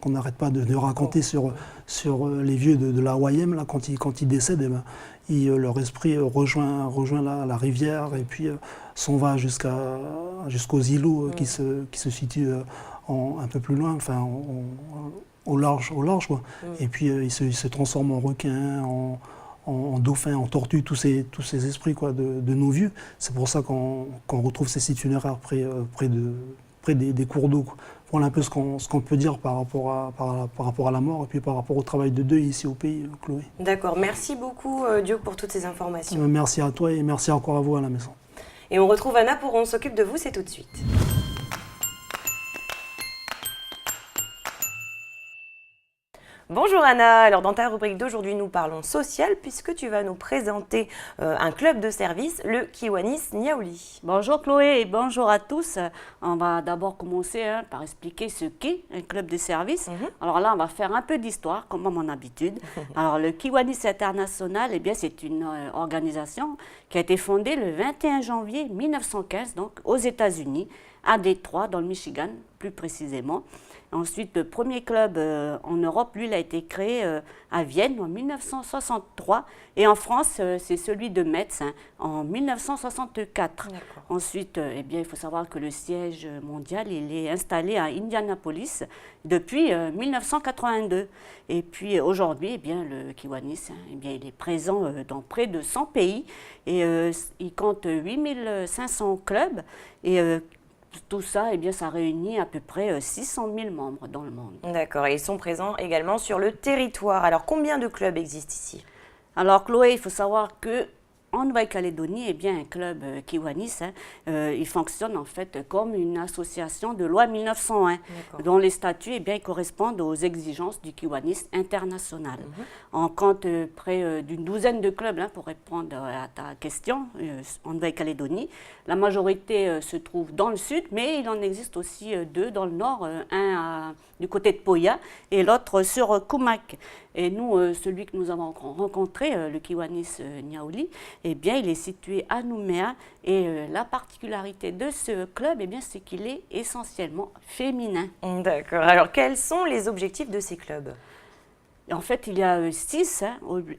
n'arrête pas de raconter sur les vieux de la Wayem, là, quand ils décèdent, leur esprit rejoint la rivière, et puis s'en va jusqu'aux îlots qui se situent un peu plus loin, au large, quoi. Et puis il se transforme en requin, en dauphin, en tortue, tous ces esprits quoi, de nos vieux. C'est pour ça qu'on retrouve ces sites funéraires près des cours d'eau. Voilà un peu ce qu'on peut dire par rapport à la mort et puis par rapport au travail de deuil ici au pays, Chloé. D'accord, merci beaucoup Duke pour toutes ces informations. Merci à toi et merci encore à vous à la maison. Et on retrouve Anna pour On s'occupe de vous, c'est tout de suite. Bonjour Anna, alors dans ta rubrique d'aujourd'hui nous parlons social puisque tu vas nous présenter un club de service, le Kiwanis Niaouli. Bonjour Chloé et bonjour à tous. On va d'abord commencer par expliquer ce qu'est un club de service. Alors là on va faire un peu d'histoire comme à mon habitude. Alors le Kiwanis International, eh bien, c'est une organisation qui a été fondée le 21 janvier 1915 donc aux États-Unis, à Détroit dans le Michigan plus précisément. Ensuite, le premier club en Europe, lui, il a été créé à Vienne en 1963. Et en France, c'est celui de Metz en 1964. Ensuite, eh bien, il faut savoir que le siège mondial, il est installé à Indianapolis depuis 1982. Et puis aujourd'hui, eh bien, le Kiwanis, eh bien, il est présent dans près de 100 pays. Et il compte 8500 clubs. Et tout ça, eh bien, ça réunit à peu près 600 000 membres dans le monde. D'accord, et ils sont présents également sur le territoire. Alors, combien de clubs existent ici? Alors, Chloé, il faut savoir que en Nouvelle-Calédonie, eh bien, un club Kiwanis, il fonctionne en fait comme une association de loi 1901, dont les statuts eh bien, correspondent aux exigences du Kiwanis international. On compte près d'une douzaine de clubs, pour répondre à ta question, en Nouvelle-Calédonie. La majorité se trouve dans le sud, mais il en existe aussi deux dans le nord, un du côté de Poya et l'autre sur Kumak. Et nous, celui que nous avons rencontré, le Kiwanis Niaouli, eh bien, il est situé à Nouméa. Et la particularité de ce club, eh bien, c'est qu'il est essentiellement féminin. D'accord. Alors, quels sont les objectifs de ces clubs? En fait, il y a 6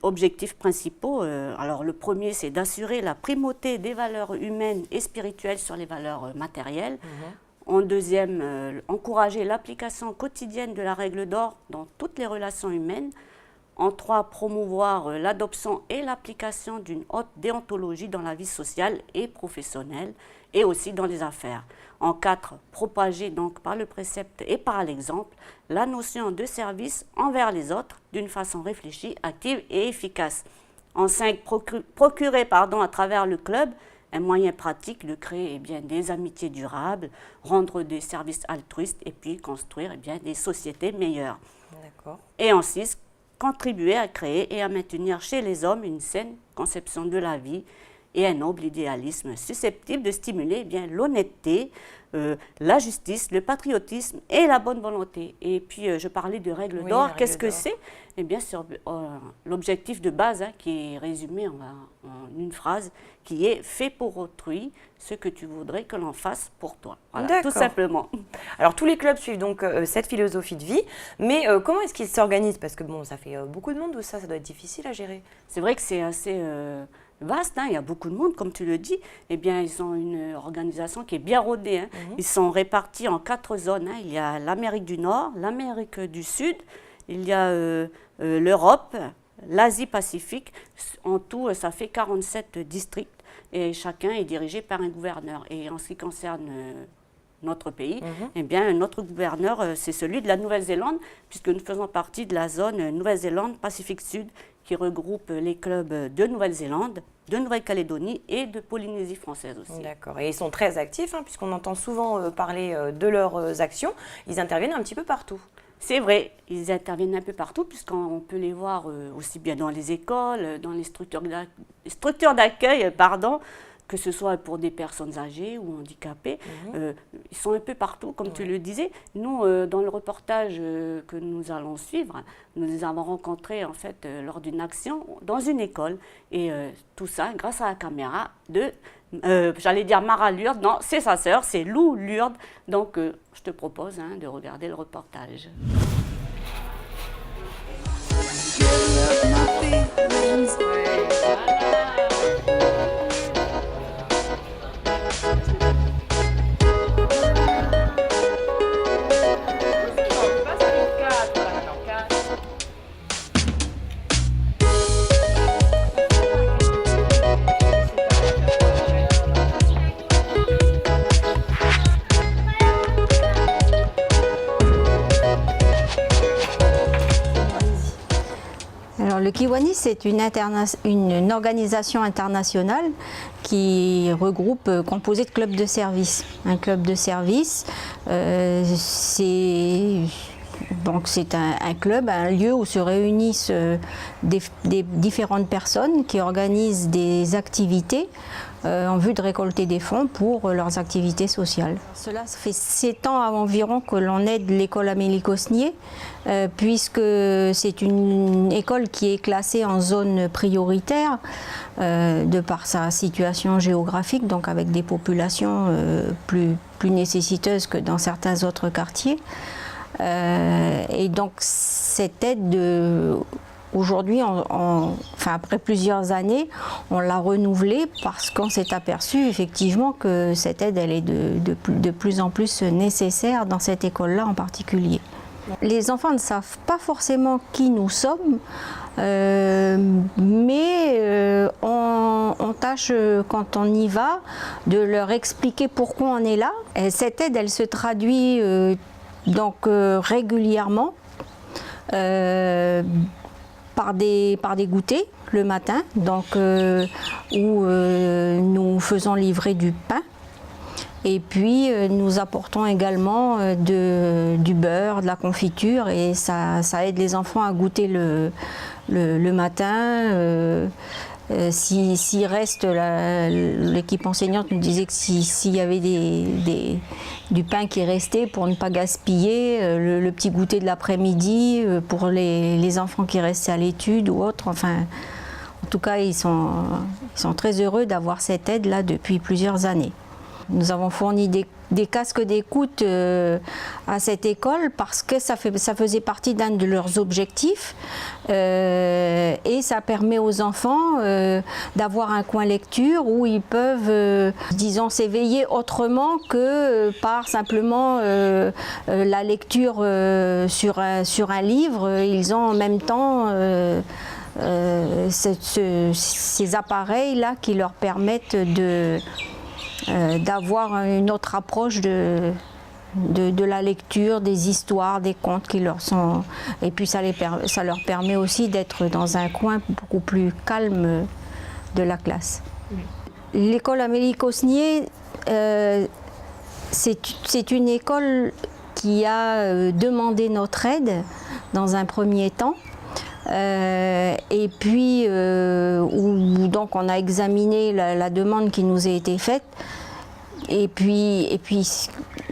objectifs principaux. Alors, le premier, c'est d'assurer la primauté des valeurs humaines et spirituelles sur les valeurs matérielles. En deuxième, encourager l'application quotidienne de la règle d'or dans toutes les relations humaines. En 3, promouvoir l'adoption et l'application d'une haute déontologie dans la vie sociale et professionnelle et aussi dans les affaires. En 4, propager donc par le précepte et par l'exemple la notion de service envers les autres d'une façon réfléchie, active et efficace. En 5, procurer à travers le club un moyen pratique de créer eh bien, des amitiés durables, rendre des services altruistes et puis construire eh bien, des sociétés meilleures. Et en 6, contribuer à créer et à maintenir chez les hommes une saine conception de la vie et un noble idéalisme susceptible de stimuler eh bien, l'honnêteté, la justice, le patriotisme et la bonne volonté. Et puis, je parlais de règles d'or. Qu'est-ce que c'est? Eh bien, c'est l'objectif de base qui est résumé en une phrase qui est « fait pour autrui ce que tu voudrais que l'on fasse pour toi ». Voilà, tout simplement. Alors, tous les clubs suivent donc cette philosophie de vie, mais comment est-ce qu'ils s'organisent? Parce que bon, ça fait beaucoup de monde, tout ça, ça doit être difficile à gérer. C'est vrai que c'est assez vaste, il y a beaucoup de monde, comme tu le dis. Eh bien, ils ont une organisation qui est bien rodée. Ils sont répartis en 4 zones. Il y a l'Amérique du Nord, l'Amérique du Sud, il y a l'Europe, l'Asie-Pacifique. En tout, ça fait 47 districts et chacun est dirigé par un gouverneur. Et en ce qui concerne notre pays, eh bien, notre gouverneur, c'est celui de la Nouvelle-Zélande, puisque nous faisons partie de la zone Nouvelle-Zélande-Pacifique Sud, qui regroupe les clubs de Nouvelle-Zélande, de Nouvelle-Calédonie et de Polynésie française aussi. D'accord. Et ils sont très actifs, puisqu'on entend souvent parler de leurs actions. Ils interviennent un petit peu partout. C'est vrai, ils interviennent un peu partout, puisqu'on peut les voir aussi bien dans les écoles, dans les structures d'accueil, que ce soit pour des personnes âgées ou handicapées. Ils sont un peu partout, comme tu le disais. Nous, dans le reportage que nous allons suivre, nous les avons rencontrés en fait lors d'une action dans une école. Et tout ça grâce à la caméra de, j'allais dire Mara Lourdes, non, c'est sa sœur, c'est Lou Lourdes. Donc, je te propose de regarder le reportage. Alors le Kiwanis, c'est une organisation internationale qui regroupe, composée de clubs de service. Un club de service, c'est un club, un lieu où se réunissent des différentes personnes qui organisent des activités en vue de récolter des fonds pour leurs activités sociales. Cela fait 7 ans environ que l'on aide l'école Amélie Cosnier, puisque c'est une école qui est classée en zone prioritaire de par sa situation géographique, donc avec des populations plus nécessiteuses que dans certains autres quartiers. Et donc cette aide, aujourd'hui, après plusieurs années, on l'a renouvelée parce qu'on s'est aperçu effectivement que cette aide, elle est de plus en plus nécessaire dans cette école-là en particulier. Les enfants ne savent pas forcément qui nous sommes, mais on tâche, quand on y va, de leur expliquer pourquoi on est là. Et cette aide, elle se traduit régulièrement par des goûters le matin, où nous faisons livrer du pain. Et puis nous apportons également du beurre, de la confiture, et ça aide les enfants à goûter le matin. S'il reste, l'équipe enseignante nous disait que s'il y avait du pain qui restait, pour ne pas gaspiller, le petit goûter de l'après-midi pour les enfants qui restaient à l'étude ou autre. Enfin, en tout cas, ils sont très heureux d'avoir cette aide-là depuis plusieurs années. Nous avons fourni des casques d'écoute à cette école parce que ça faisait partie d'un de leurs objectifs, et ça permet aux enfants d'avoir un coin lecture où ils peuvent, disons, s'éveiller autrement que par simplement la lecture sur un livre. Ils ont en même temps ces appareils-là qui leur permettent d'avoir une autre approche de la lecture, des histoires, des contes qui leur sont... Et puis ça leur permet aussi d'être dans un coin beaucoup plus calme de la classe. L'école Amélie Cosnier, c'est une école qui a demandé notre aide dans un premier temps. Et puis où donc on a examiné la demande qui nous a été faite, et puis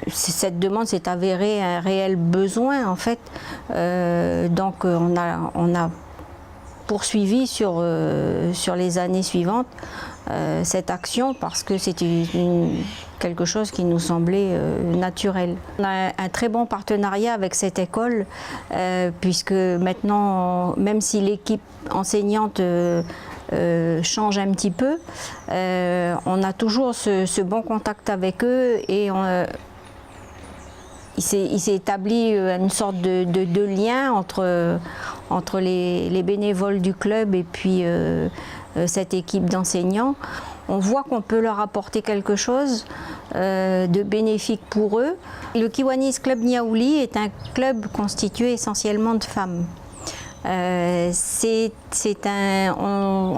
cette demande s'est avérée un réel besoin en fait, donc on a poursuivi sur les années suivantes cette action parce que c'était quelque chose qui nous semblait naturel. On a un très bon partenariat avec cette école, puisque maintenant, même si l'équipe enseignante change un petit peu, on a toujours ce bon contact avec eux, et il s'est établi une sorte de lien entre les bénévoles du club et puis cette équipe d'enseignants. On voit qu'on peut leur apporter quelque chose de bénéfique pour eux. Le Kiwanis Club Niaouli est un club constitué essentiellement de femmes. On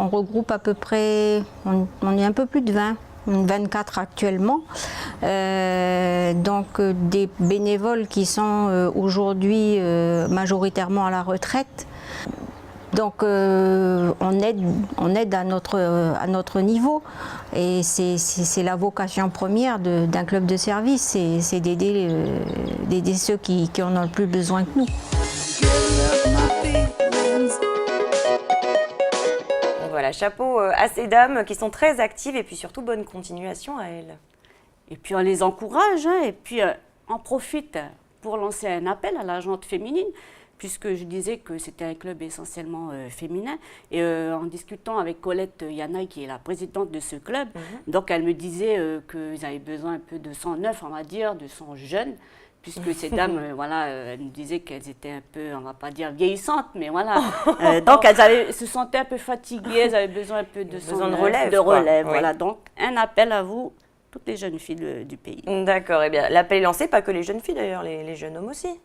regroupe à peu près, on est un peu plus de 20. 24 actuellement, donc des bénévoles qui sont aujourd'hui majoritairement à la retraite. Donc on aide à notre niveau, et c'est la vocation première d'un club de service, c'est d'aider ceux qui en ont le plus besoin que nous. Voilà, chapeau à ces dames qui sont très actives, et puis surtout bonne continuation à elles. Et puis on les encourage, et puis on profite pour lancer un appel à la gente féminine, puisque je disais que c'était un club essentiellement féminin. Et en discutant avec Colette Yanaï, qui est la présidente de ce club, donc elle me disait qu'ils avaient besoin un peu de sang neuf, on va dire, de sang jeune, puisque ces dames, elles nous disaient qu'elles étaient un peu, on ne va pas dire vieillissantes, mais voilà. Donc elles se sentaient un peu fatiguées, elles avaient besoin un peu de sang de neuf, relève. De relève, oui. voilà. Donc un appel à vous, toutes les jeunes filles du pays. D'accord, et bien l'appel est lancé, pas que les jeunes filles d'ailleurs, les jeunes hommes aussi.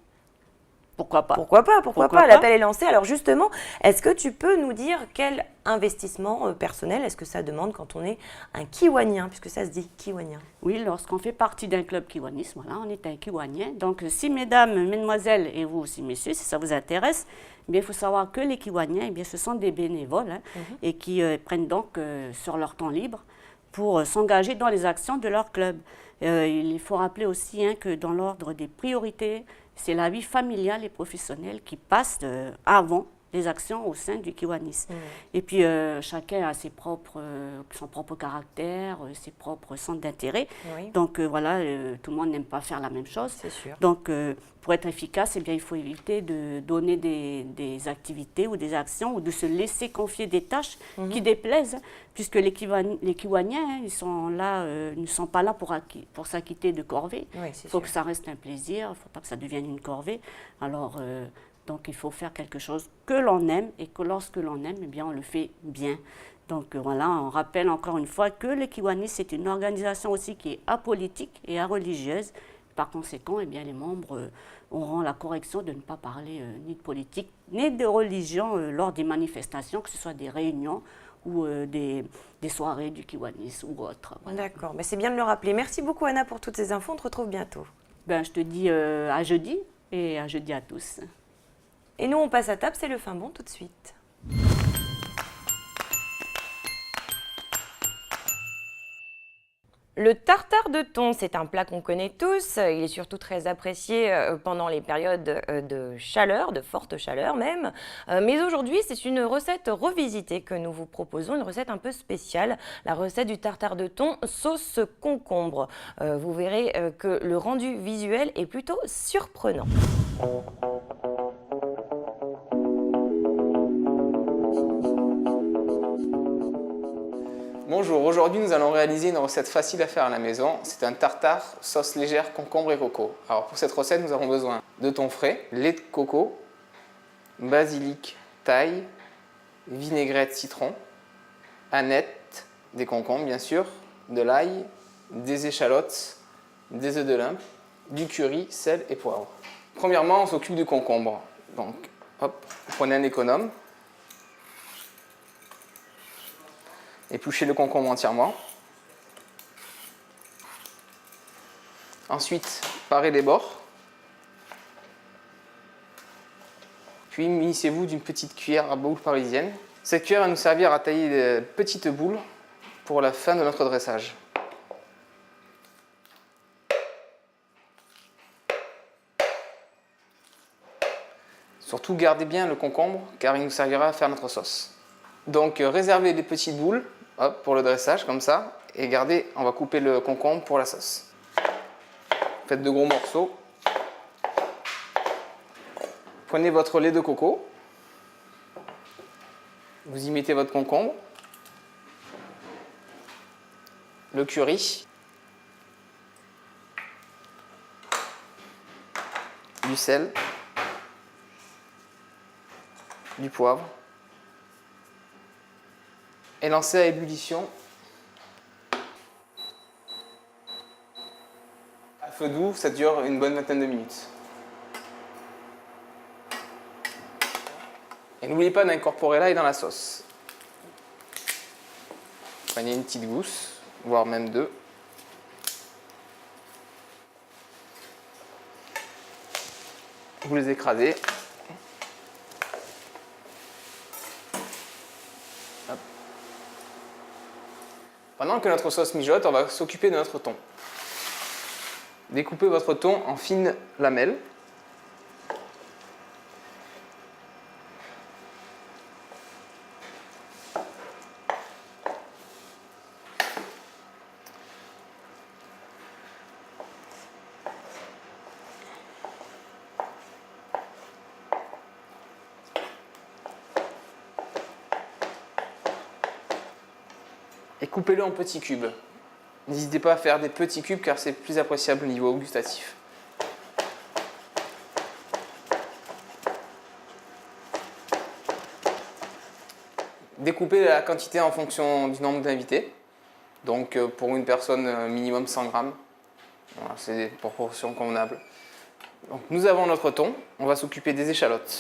Pourquoi pas? Pourquoi pas, l'appel est lancé. Alors justement, est-ce que tu peux nous dire quel investissement personnel est-ce que ça demande quand on est un kiwanien, puisque ça se dit kiwanien? Oui, lorsqu'on fait partie d'un club kiwanis, voilà, on est un kiwanien. Donc si mesdames, mesdemoiselles et vous aussi messieurs, si ça vous intéresse, eh bien, il faut savoir que les kiwaniens, eh bien, ce sont des bénévoles et qui prennent donc sur leur temps libre pour s'engager dans les actions de leur club. Il faut rappeler aussi que dans l'ordre des priorités, c'est la vie familiale et professionnelle qui passe avant les actions au sein du kiwanis. Et puis, chacun a son propre caractère, ses propres centres d'intérêt. Oui. Donc, voilà, tout le monde n'aime pas faire la même chose. C'est sûr. Donc, pour être efficace, eh bien, il faut éviter de donner des activités ou des actions ou de se laisser confier des tâches qui déplaisent, puisque les kiwaniens, ils sont là, ne sont pas là pour s'acquitter de corvées. Oui, Il faut que ça reste un plaisir, il ne faut pas que ça devienne une corvée. Alors, donc, il faut faire quelque chose que l'on aime et que lorsque l'on aime, eh bien, on le fait bien. Donc, voilà, on rappelle encore une fois que le Kiwanis, c'est une organisation aussi qui est apolitique et areligieuse. Par conséquent, eh bien, les membres auront la correction de ne pas parler ni de politique ni de religion lors des manifestations, que ce soit des réunions ou des soirées du Kiwanis ou autres. Voilà. D'accord, mais c'est bien de le rappeler. Merci beaucoup Anna pour toutes ces infos, on te retrouve bientôt. Ben, je te dis à jeudi et à jeudi à tous. Et nous on passe à table, c'est le fin bon tout de suite. Le tartare de thon, c'est un plat qu'on connaît tous. Il est surtout très apprécié pendant les périodes de chaleur, de forte chaleur même. Mais aujourd'hui, c'est une recette revisitée que nous vous proposons, une recette un peu spéciale, la recette du tartare de thon sauce concombre. Vous verrez que le rendu visuel est plutôt surprenant. Bonjour, aujourd'hui nous allons réaliser une recette facile à faire à la maison. C'est un tartare sauce légère concombre et coco. Alors pour cette recette nous avons besoin de thon frais, lait de coco, basilic, thyme, vinaigrette, citron, aneth, des concombres bien sûr, de l'ail, des échalotes, des œufs de lin, du curry, sel et poivre. Premièrement on s'occupe du concombre. Donc hop, prenez un économe. Épluchez le concombre entièrement. Ensuite, parez les bords. Puis munissez-vous d'une petite cuillère à boule parisienne. Cette cuillère va nous servir à tailler des petites boules pour la fin de notre dressage. Surtout gardez bien le concombre car il nous servira à faire notre sauce. Donc réservez des petites boules. Hop, pour le dressage, comme ça, et gardez, on va couper le concombre pour la sauce. Faites de gros morceaux. Prenez votre lait de coco. Vous y mettez votre concombre. Le curry. Du sel. Du poivre. Et lancez à ébullition à feu doux, ça dure une bonne vingtaine de minutes. Et n'oubliez pas d'incorporer l'ail dans la sauce. Prenez une petite gousse, voire même deux. Vous les écrasez. Pendant que notre sauce mijote, on va s'occuper de notre thon. Découpez votre thon en fines lamelles. Et coupez-le en petits cubes. N'hésitez pas à faire des petits cubes car c'est plus appréciable au niveau gustatif. Découpez la quantité en fonction du nombre d'invités. Donc pour une personne minimum 100 grammes. Voilà, c'est des proportions convenables. Donc, nous avons notre thon, on va s'occuper des échalotes.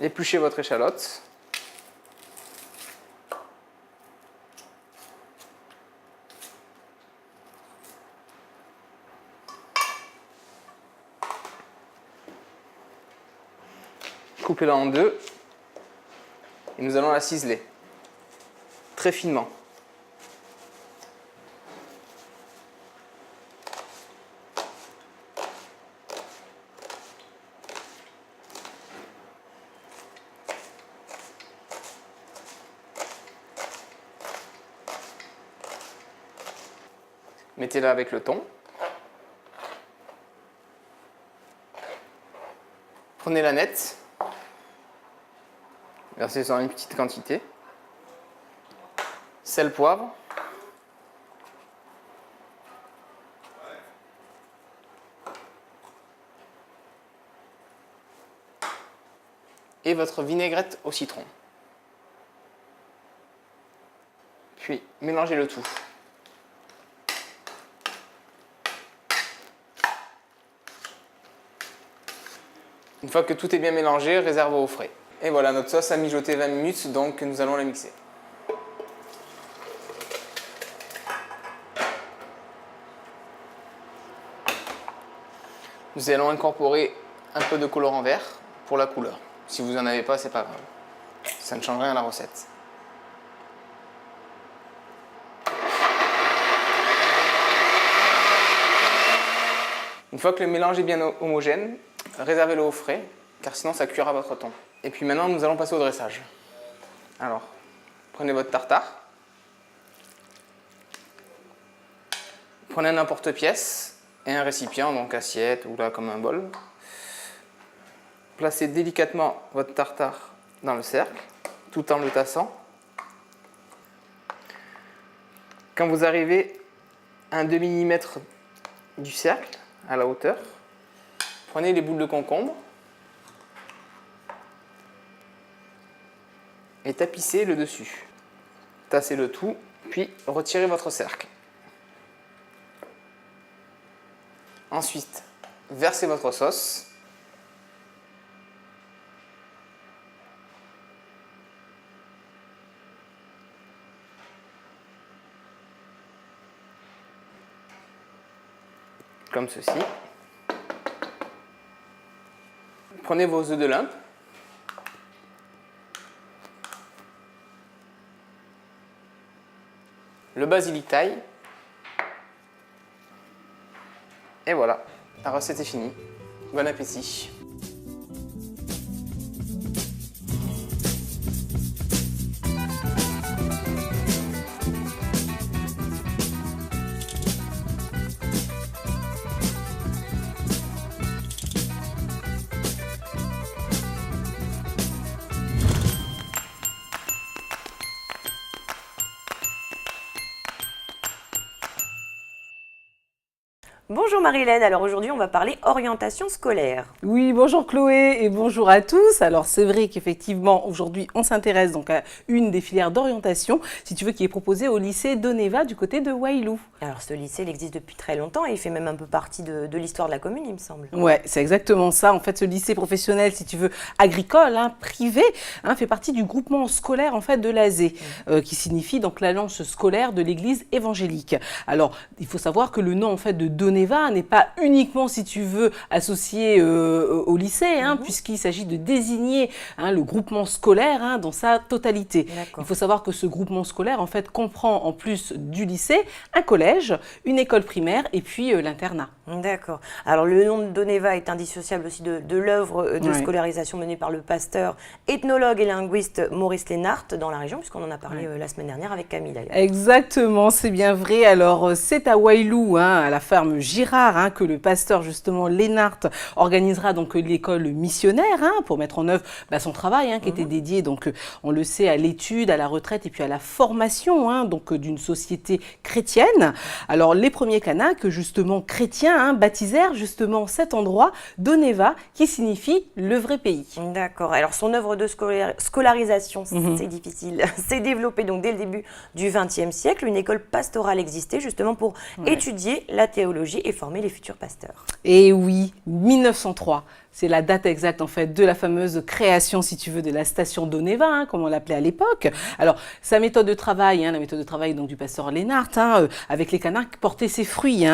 Épluchez votre échalote. Coupez-la en deux et nous allons la ciseler très finement. Mettez-la avec le thon. Prenez la nette. Versez en une petite quantité. Sel, poivre. Et votre vinaigrette au citron. Puis mélangez le tout. Une fois que tout est bien mélangé, réservez au frais. Et voilà, notre sauce a mijoté 20 minutes, donc nous allons la mixer. Nous allons incorporer un peu de colorant vert pour la couleur. Si vous n'en avez pas, c'est pas grave. Ça ne change rien à la recette. Une fois que le mélange est bien homogène, réservez-le au frais, car sinon ça cuira votre thon. Et puis maintenant, nous allons passer au dressage. Alors, prenez votre tartare. Prenez un emporte-pièce et un récipient, donc assiette ou là comme un bol. Placez délicatement votre tartare dans le cercle, tout en le tassant. Quand vous arrivez à un demi-millimètre du cercle, à la hauteur, prenez les boules de concombre et tapissez le dessus. Tassez le tout, puis retirez votre cercle. Ensuite, versez votre sauce. Comme ceci. Prenez vos œufs de Limpe. Le basilic thaï. Et voilà, la recette est finie. Bon appétit. Bonjour Marie-Hélène, alors aujourd'hui on va parler orientation scolaire. Oui, bonjour Chloé et bonjour à tous. Alors c'est vrai qu'effectivement aujourd'hui on s'intéresse donc à une des filières d'orientation, si tu veux, qui est proposée au lycée d'Oneva du côté de Wailou. Alors ce lycée il existe depuis très longtemps et il fait même un peu partie de l'histoire de la commune il me semble. Ouais, c'est exactement ça. En fait ce lycée professionnel, si tu veux, agricole, privé, fait partie du groupement scolaire en fait de l'ASE, qui signifie donc l'Alliance scolaire de l'église évangélique. Alors il faut savoir que le nom en fait de Doneva n'est pas uniquement, si tu veux, associé au lycée, puisqu'il s'agit de désigner le groupement scolaire dans sa totalité. Il faut savoir que ce groupement scolaire en fait comprend en plus du lycée un collège, une école primaire et puis l'internat. D'accord. Alors le nom de Doneva est indissociable aussi de l'œuvre de scolarisation menée par le pasteur, ethnologue et linguiste Maurice Lénart dans la région, puisqu'on en a parlé la semaine dernière avec Camille d'ailleurs. Exactement, c'est bien vrai. Alors c'est à Wailou, à la ferme Girard, que le pasteur justement Lénart organisera donc l'école missionnaire pour mettre en œuvre son travail qui était dédié, donc on le sait, à l'étude, à la retraite et puis à la formation donc d'une société chrétienne. Alors les premiers Kanaks justement chrétiens baptisèrent justement cet endroit Doneva, qui signifie le vrai pays. D'accord. Alors son œuvre de scolarisation, c'est difficile, s'est développée donc dès le début du XXe siècle. Une école pastorale existait justement pour étudier la théologie et former les futurs pasteurs. Et oui, 1903. C'est la date exacte en fait de la fameuse création, si tu veux, de la station d'Oneva, hein, comme on l'appelait à l'époque. Alors, sa méthode de travail, la méthode de travail donc, du pasteur Lénart, avec les canards, portait ses fruits.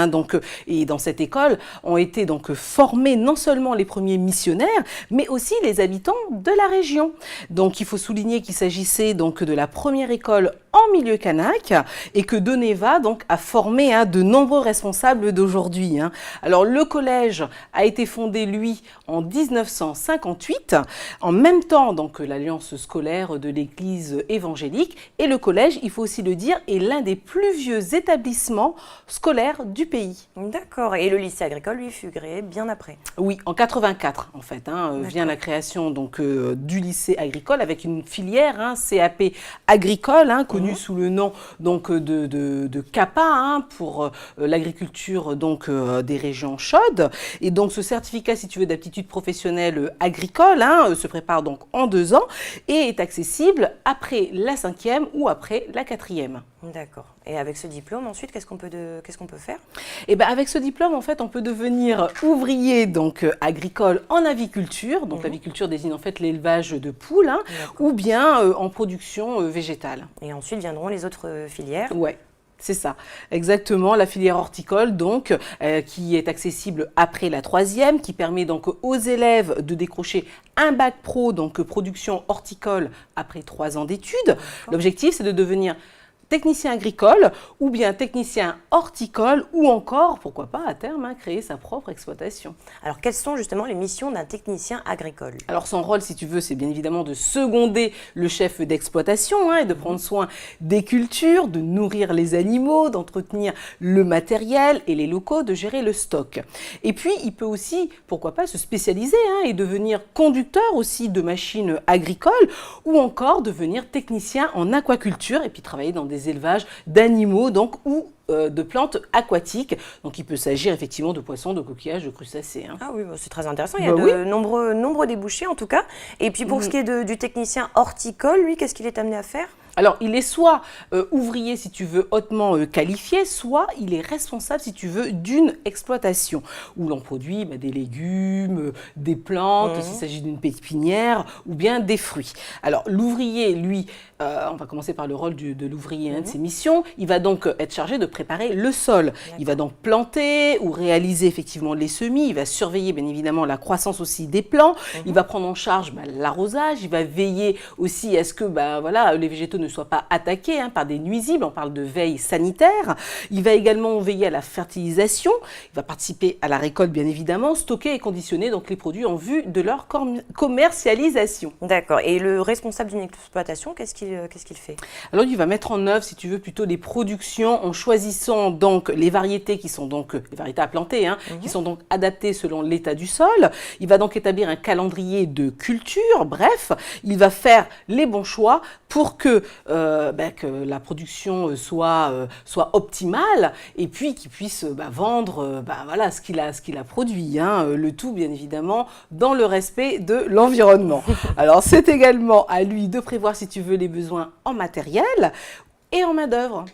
Et dans cette école ont été donc formés non seulement les premiers missionnaires, mais aussi les habitants de la région. Donc, il faut souligner qu'il s'agissait donc de la première école en milieu kanak et que Doneva donc a formé de nombreux responsables d'aujourd'hui. Alors, le collège a été fondé, lui, en 1958, en même temps donc l'alliance scolaire de l'Église évangélique, et le collège, il faut aussi le dire, est l'un des plus vieux établissements scolaires du pays. D'accord, et le lycée agricole, lui, fut créé bien après. Oui, en 84 en fait, vient la création donc du lycée agricole avec une filière CAP agricole, connue sous le nom donc de CAPA pour l'agriculture donc des régions chaudes. Et donc ce certificat, si tu veux, d'aptitude professionnelle agricole se prépare donc en 2 ans et est accessible après la 5e ou après la 4e. D'accord. Et avec ce diplôme, ensuite, qu'est-ce qu'on peut faire? Eh ben, avec ce diplôme, en fait, on peut devenir ouvrier donc agricole en aviculture. Donc l'aviculture désigne en fait l'élevage de poules, ou bien en production végétale. Et ensuite viendront les autres filières. Ouais. C'est ça, exactement, la filière horticole donc, qui est accessible après la 3e, qui permet donc aux élèves de décrocher un bac pro, donc production horticole après 3 ans d'études. L'objectif, c'est de devenir technicien agricole ou bien technicien horticole ou encore, pourquoi pas à terme, créer sa propre exploitation. Alors quelles sont justement les missions d'un technicien agricole? Alors son rôle, si tu veux, c'est bien évidemment de seconder le chef d'exploitation et de prendre soin des cultures, de nourrir les animaux, d'entretenir le matériel et les locaux, de gérer le stock. Et puis il peut aussi, pourquoi pas, se spécialiser et devenir conducteur aussi de machines agricoles ou encore devenir technicien en aquaculture et puis travailler dans des élevages d'animaux donc ou de plantes aquatiques. Donc il peut s'agir effectivement de poissons, de coquillages, de crustacés. Ah oui, c'est très intéressant. Il y a de nombreux débouchés en tout cas. Et puis pour ce qui est du technicien horticole, lui, qu'est-ce qu'il est amené à faire? Alors, il est soit ouvrier, si tu veux, hautement qualifié, soit il est responsable, si tu veux, d'une exploitation où l'on produit des légumes, des plantes, s'il s'agit d'une pépinière, ou bien des fruits. Alors, l'ouvrier, lui, on va commencer par le rôle de l'ouvrier, de ses missions. Il va donc être chargé de préparer le sol. Il va donc planter ou réaliser effectivement les semis. Il va surveiller, bien évidemment, la croissance aussi des plants. Il va prendre en charge l'arrosage. Il va veiller aussi à ce que les végétaux ne soient pas attaqués par des nuisibles. On parle de veille sanitaire. Il va également veiller à la fertilisation. Il va participer à la récolte, bien évidemment, stocker et conditionner donc les produits en vue de leur commercialisation. D'accord. Et le responsable d'une exploitation, qu'est-ce qu'il fait? Alors, il va mettre en œuvre, si tu veux, plutôt les productions en choisissant donc les variétés qui sont donc les variétés à planter, qui sont donc adaptées selon l'état du sol. Il va donc établir un calendrier de culture. Bref, il va faire les bons choix pour que la production soit optimale et puis qu'il puisse vendre ce qu'il a produit. Le tout, bien évidemment, dans le respect de l'environnement. Alors, c'est également à lui de prévoir, si tu veux, les besoins en matériel et en main-d'œuvre.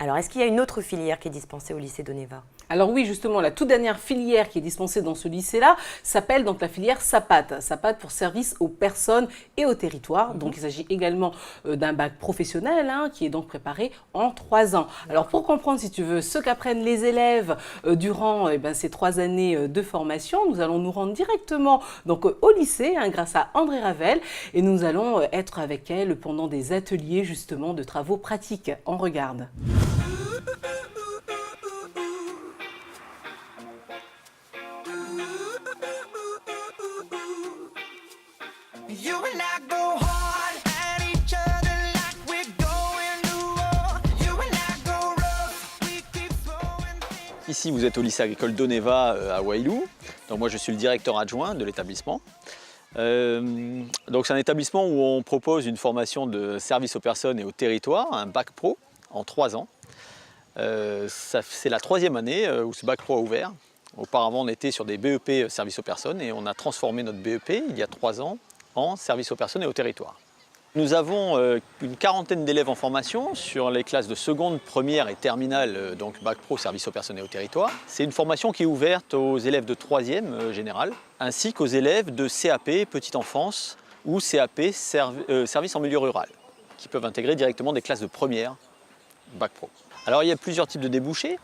Alors, est-ce qu'il y a une autre filière qui est dispensée au lycée d'Oneva? Alors oui, justement, la toute dernière filière qui est dispensée dans ce lycée-là s'appelle donc la filière SAPAT. SAPAT pour service aux personnes et au territoire. Donc il s'agit également d'un bac professionnel qui est donc préparé en 3 ans. Alors pour comprendre, si tu veux, ce qu'apprennent les élèves durant ces 3 années de formation, nous allons nous rendre directement donc, au lycée grâce à André Ravel et nous allons être avec elle pendant des ateliers justement de travaux pratiques. On regarde. Ici, vous êtes au lycée agricole d'Oneva à Wailou. Donc moi, je suis le directeur adjoint de l'établissement. Donc c'est un établissement où on propose une formation de service aux personnes et au territoire, un bac pro en 3 ans. C'est la 3e année où ce bac pro a ouvert. Auparavant, on était sur des BEP service aux personnes et on a transformé notre BEP il y a 3 ans en service aux personnes et au territoire. Nous avons une quarantaine d'élèves en formation sur les classes de seconde, première et terminale, donc Bac Pro, service aux personnes et au territoire. C'est une formation qui est ouverte aux élèves de 3e général, ainsi qu'aux élèves de CAP, petite enfance, ou CAP, service en milieu rural, qui peuvent intégrer directement des classes de première, Bac Pro. Alors il y a plusieurs types de débouchés.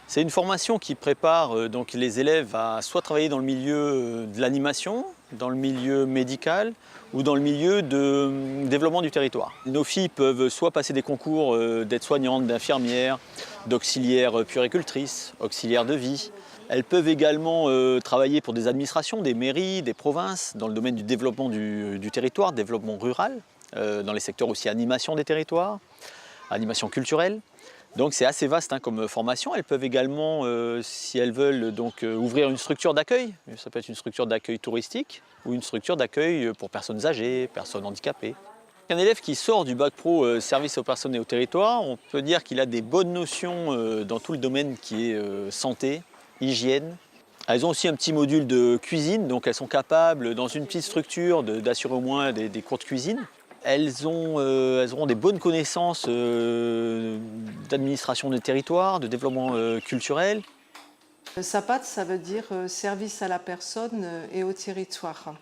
C'est une formation qui prépare donc les élèves à soit travailler dans le milieu de l'animation, dans le milieu médical ou dans le milieu de développement du territoire. Nos filles peuvent soit passer des concours d'aide-soignante, d'infirmière, d'auxiliaire puéricultrice, auxiliaire de vie. Elles peuvent également travailler pour des administrations, des mairies, des provinces, dans le domaine du développement du territoire, développement rural, dans les secteurs aussi animation des territoires, animation culturelle. Donc c'est assez vaste comme formation. Elles peuvent également, si elles veulent, donc, ouvrir une structure d'accueil. Ça peut être une structure d'accueil touristique ou une structure d'accueil pour personnes âgées, personnes handicapées. Un élève qui sort du Bac Pro service aux personnes et au territoire, on peut dire qu'il a des bonnes notions dans tout le domaine qui est santé, hygiène. Elles ont aussi un petit module de cuisine, donc elles sont capables, dans une petite structure, d'assurer au moins des cours de cuisine. Elles auront des bonnes connaissances d'administration des territoires, de développement culturel. SAPAT, ça veut dire service à la personne et au territoire.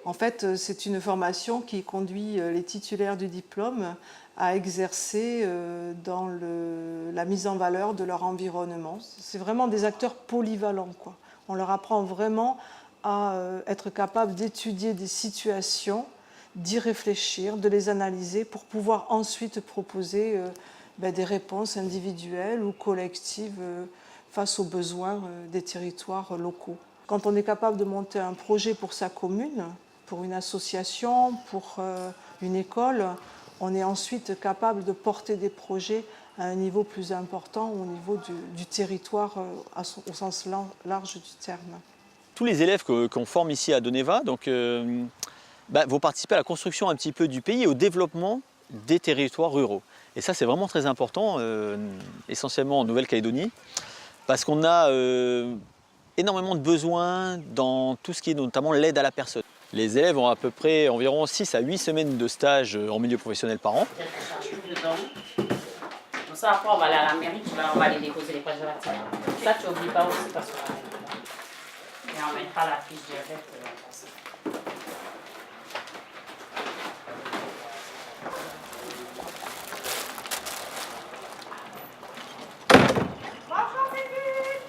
En fait, c'est une formation qui conduit les titulaires du diplôme à exercer dans la mise en valeur de leur environnement. C'est vraiment des acteurs polyvalents, quoi. On leur apprend vraiment à être capable d'étudier des situations, d'y réfléchir, de les analyser pour pouvoir ensuite proposer des réponses individuelles ou collectives face aux besoins des territoires locaux. Quand on est capable de monter un projet pour sa commune, pour une association, pour une école, on est ensuite capable de porter des projets à un niveau plus important au niveau du territoire au sens large du terme. Tous les élèves qu'on forme ici à Doneva vont participer à la construction un petit peu du pays et au développement des territoires ruraux. Et ça, c'est vraiment très important, essentiellement en Nouvelle-Calédonie, parce qu'on a énormément de besoins dans tout ce qui est notamment l'aide à la personne. Les élèves ont à peu près environ 6 à 8 semaines de stage en milieu professionnel par an. Ça, après, on va aller à la mairie, on va aller déposer les pages de la terre. Ça, tu n'oublies pas aussi parce que... Et on mettra la fiche directe.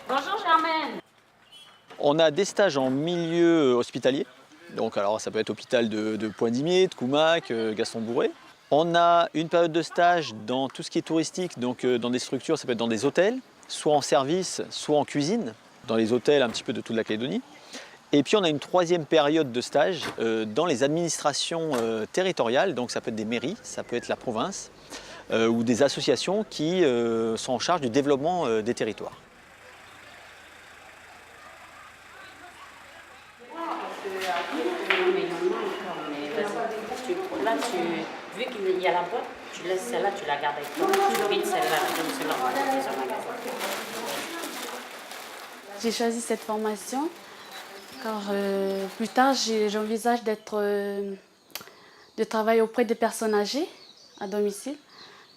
Bonjour Germaine. On a des stages en milieu hospitalier. Donc alors ça peut être hôpital de Poindimier, de Coumac, Gaston-Bourré. On a une période de stage dans tout ce qui est touristique, donc dans des structures, ça peut être dans des hôtels, soit en service, soit en cuisine, dans les hôtels un petit peu de toute la Calédonie. Et puis on a une troisième période de stage dans les administrations territoriales, donc ça peut être des mairies, ça peut être la province, ou des associations qui sont en charge du développement des territoires. Vu qu'il y a la boîte, tu laisses celle-là, tu la gardes avec toi. Tu vides celle-là, celle-là, on va la mettre au magasin. J'ai choisi cette formation car plus tard, j'envisage de travailler auprès des personnes âgées à domicile.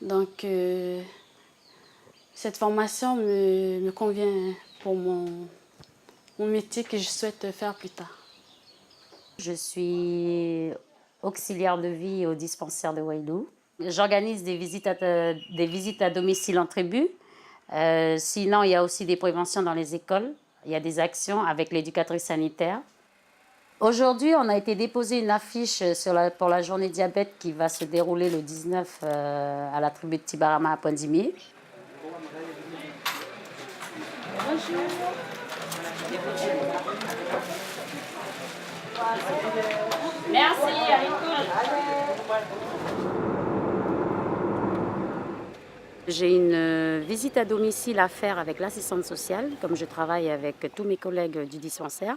Donc, cette formation me convient pour mon métier que je souhaite faire plus tard. Je suis auxiliaire de vie au dispensaire de Wailou. J'organise des visites à domicile en tribu. Sinon, il y a aussi des préventions dans les écoles. Il y a des actions avec l'éducatrice sanitaire. Aujourd'hui, on a été déposer une affiche pour la journée diabète qui va se dérouler le 19 à la tribu de Tibarama à Poindimier. Bonjour. Merci, allez, cool. J'ai une visite à domicile à faire avec l'assistante sociale, comme je travaille avec tous mes collègues du dispensaire.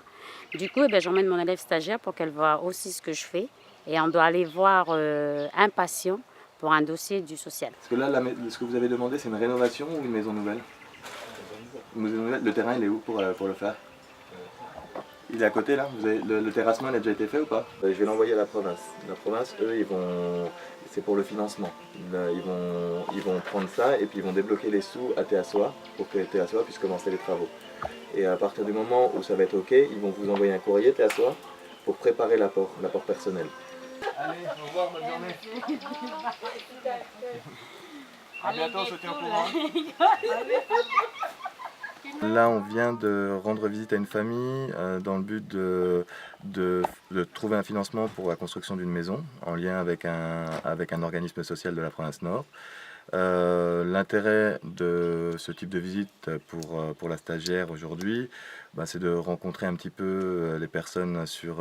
Du coup, j'emmène mon élève stagiaire pour qu'elle voie aussi ce que je fais. Et on doit aller voir un patient pour un dossier du social. Parce que là, ce que vous avez demandé, c'est une rénovation ou une maison nouvelle? Une maison nouvelle. Le terrain, il est où pour le faire? Il est à côté là, le terrassement il a déjà été fait ou pas? Je vais l'envoyer à la province. La province, eux, c'est pour le financement. Ils vont prendre ça et puis ils vont débloquer les sous à Théassois pour que Théassois puisse commencer les travaux. Et à partir du moment où ça va être OK, ils vont vous envoyer un courrier Théassois pour préparer l'apport personnel. Allez, au revoir, bonne journée. À bientôt, on se tient au courant. Là, on vient de rendre visite à une famille dans le but de trouver un financement pour la construction d'une maison en lien avec un organisme social de la province Nord. L'intérêt de ce type de visite pour la stagiaire aujourd'hui, c'est de rencontrer un petit peu les personnes sur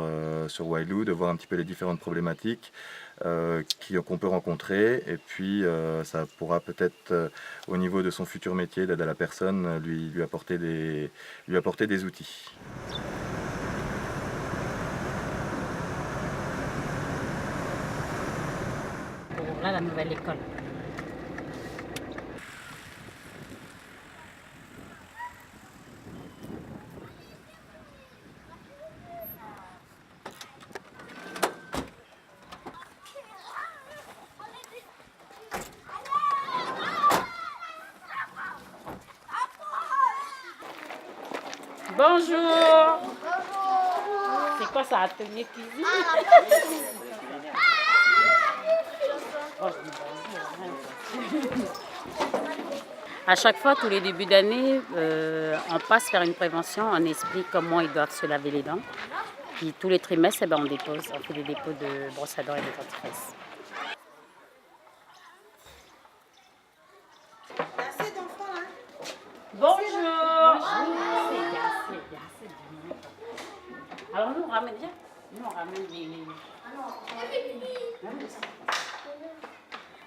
Wailou, de voir un petit peu les différentes problématiques qu'on peut rencontrer, et puis ça pourra peut-être au niveau de son futur métier d'aide à la personne lui apporter des outils. Là, la nouvelle école. Bonjour. C'est quoi ça, atelier cuisine? À chaque fois, tous les débuts d'année, on passe faire une prévention, on explique comment ils doivent se laver les dents. Puis tous les trimestres, on fait des dépôts de brosse à dents et de dentifrice. Bonjour. Alors nous on ramène bien. Nous on ramène les...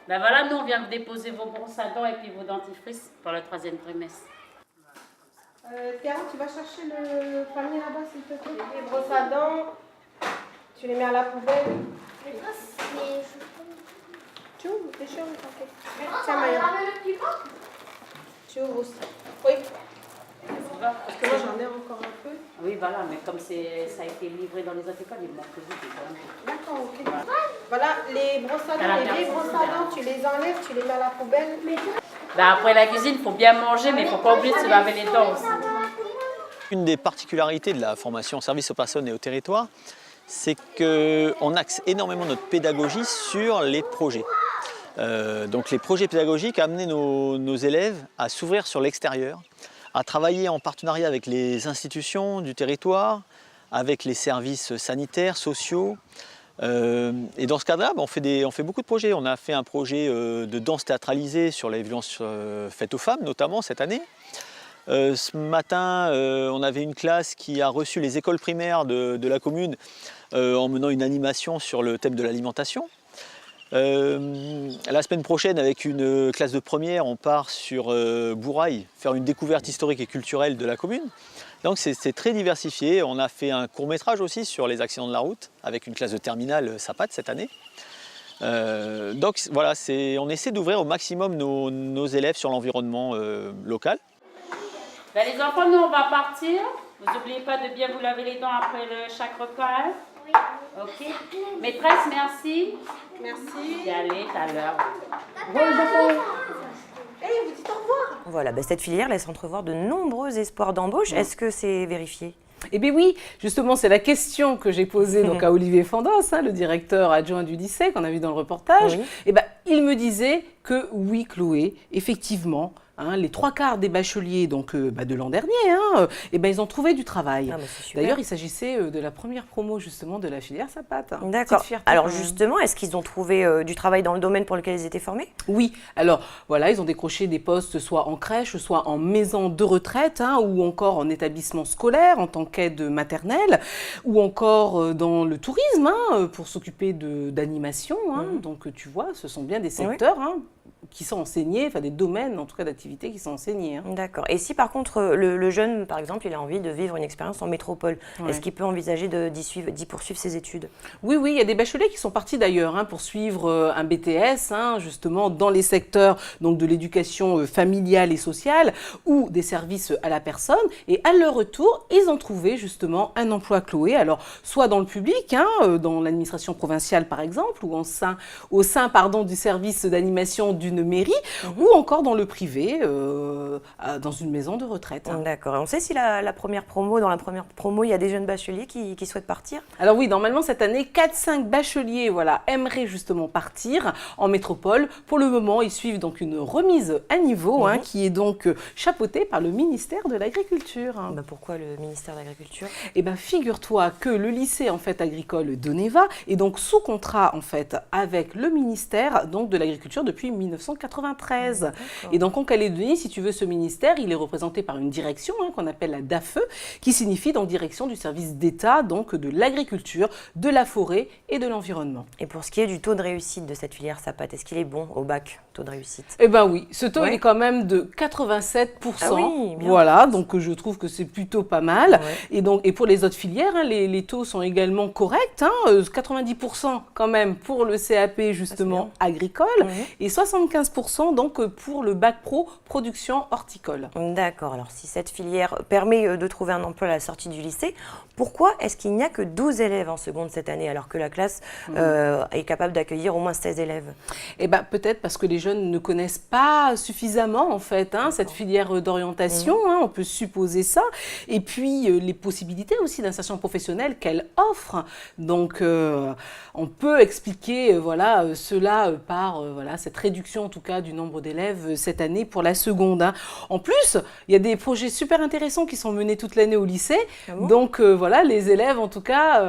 Ben voilà, nous on vient déposer vos brosses à dents et puis vos dentifrices pour le 3e trimestre. Théa, tu vas chercher le panier là-bas s'il te plaît. Les brosses à dents, tu les mets à la poubelle. Tu ouvres, t'es chaud, ok. Tiens, Maya. Tu ouvres aussi. Oui. Parce que moi j'en ai encore un peu. Oui, voilà, mais comme ça a été livré dans les autres écoles, il manque vite. D'accord, ok. Voilà, les brosses à dents, les vieilles brosses à dents, tu les enlèves, tu les mets à la poubelle. Ben après la cuisine, il faut bien manger, mais il ne faut pas oublier de se laver les dents aussi. Une des particularités de la formation service aux personnes et au territoire, c'est qu'on axe énormément notre pédagogie sur les projets. Donc les projets pédagogiques amenaient nos élèves à s'ouvrir sur l'extérieur, à travailler en partenariat avec les institutions du territoire, avec les services sanitaires, sociaux. Et dans ce cadre-là, on fait beaucoup de projets. On a fait un projet de danse théâtralisée sur les violences faites aux femmes, notamment cette année. Ce matin, on avait une classe qui a reçu les écoles primaires de la commune en menant une animation sur le thème de l'alimentation. La semaine prochaine, avec une classe de première, on part sur Bourail, faire une découverte historique et culturelle de la commune. Donc c'est très diversifié. On a fait un court-métrage aussi sur les accidents de la route, avec une classe de terminale SAPAT cette année. Donc voilà, on essaie d'ouvrir au maximum nos élèves sur l'environnement local. Ben, les enfants, nous on va partir. Vous n'oubliez pas de bien vous laver les dents après chaque repas. Hein? Oui. Ok. Maîtresse, merci. Merci. Allez, tout à l'heure. Vous dites au revoir. Voilà, cette filière laisse entrevoir de nombreux espoirs d'embauche. Est-ce que c'est vérifié? Eh bien oui, justement, c'est la question que j'ai posée donc, à Olivier Fandance, le directeur adjoint du lycée qu'on a vu dans le reportage. Oui. Eh ben, il me disait que oui, Chloé, effectivement, les 3/4 des bacheliers donc, de l'an dernier, ils ont trouvé du travail. D'ailleurs, il s'agissait de la première promo justement de la filière SAPAT. D'accord. Alors justement, est-ce qu'ils ont trouvé du travail dans le domaine pour lequel ils étaient formés? Oui. Alors voilà, ils ont décroché des postes soit en crèche, soit en maison de retraite, ou encore en établissement scolaire en tant qu'aide maternelle, ou encore dans le tourisme pour s'occuper d'animation. Donc tu vois, ce sont bien des secteurs qui sont enseignés, enfin des domaines en tout cas d'activités qui sont enseignés. D'accord. Et si par contre le jeune, par exemple, il a envie de vivre une expérience en métropole, est-ce qu'il peut envisager d'y poursuivre ses études? Oui, il y a des bacheliers qui sont partis d'ailleurs pour suivre un BTS, justement dans les secteurs donc, de l'éducation familiale et sociale ou des services à la personne. Et à leur retour, ils ont trouvé justement un emploi, Chloé. Alors, soit dans le public, dans l'administration provinciale par exemple, ou au sein du service d'animation d'une mairie, ou encore dans le privé, dans une maison de retraite. D'accord. Et on sait si dans la première promo, il y a des jeunes bacheliers qui souhaitent partir? Alors oui, normalement cette année, 4-5 bacheliers aimeraient justement partir en métropole. Pour le moment, ils suivent donc une remise à niveau qui est donc chapeautée par le ministère de l'Agriculture. Pourquoi le ministère de l'Agriculture? Eh bien, figure-toi que le lycée agricole d'Oneva est donc sous contrat avec le ministère donc, de l'Agriculture depuis 1993. Et donc en Calédonie, si tu veux, ce ministère, il est représenté par une direction qu'on appelle la DAFE, qui signifie donc direction du service d'État donc de l'agriculture, de la forêt et de l'environnement. Et pour ce qui est du taux de réussite de cette filière SAPAT, est-ce qu'il est bon au bac, taux de réussite? Eh bien oui, ce taux il est quand même de 87%. Ah oui, bien. Voilà, donc je trouve que c'est plutôt pas mal. Et pour les autres filières, les taux sont également corrects, 90% quand même pour le CAP justement agricole et 75% donc pour le bac pro production horticole. D'accord, alors si cette filière permet de trouver un emploi à la sortie du lycée, pourquoi est-ce qu'il n'y a que 12 élèves en seconde cette année alors que la classe est capable d'accueillir au moins 16 élèves? Eh bien peut-être parce que les jeunes ne connaissent pas suffisamment en fait cette filière d'orientation, on peut supposer ça, et puis les possibilités aussi d'insertion professionnelle qu'elle offre. Donc on peut expliquer cela par cette réduction en tout cas du nombre d'élèves cette année pour la seconde. En plus, il y a des projets super intéressants qui sont menés toute l'année au lycée. Donc les élèves en tout cas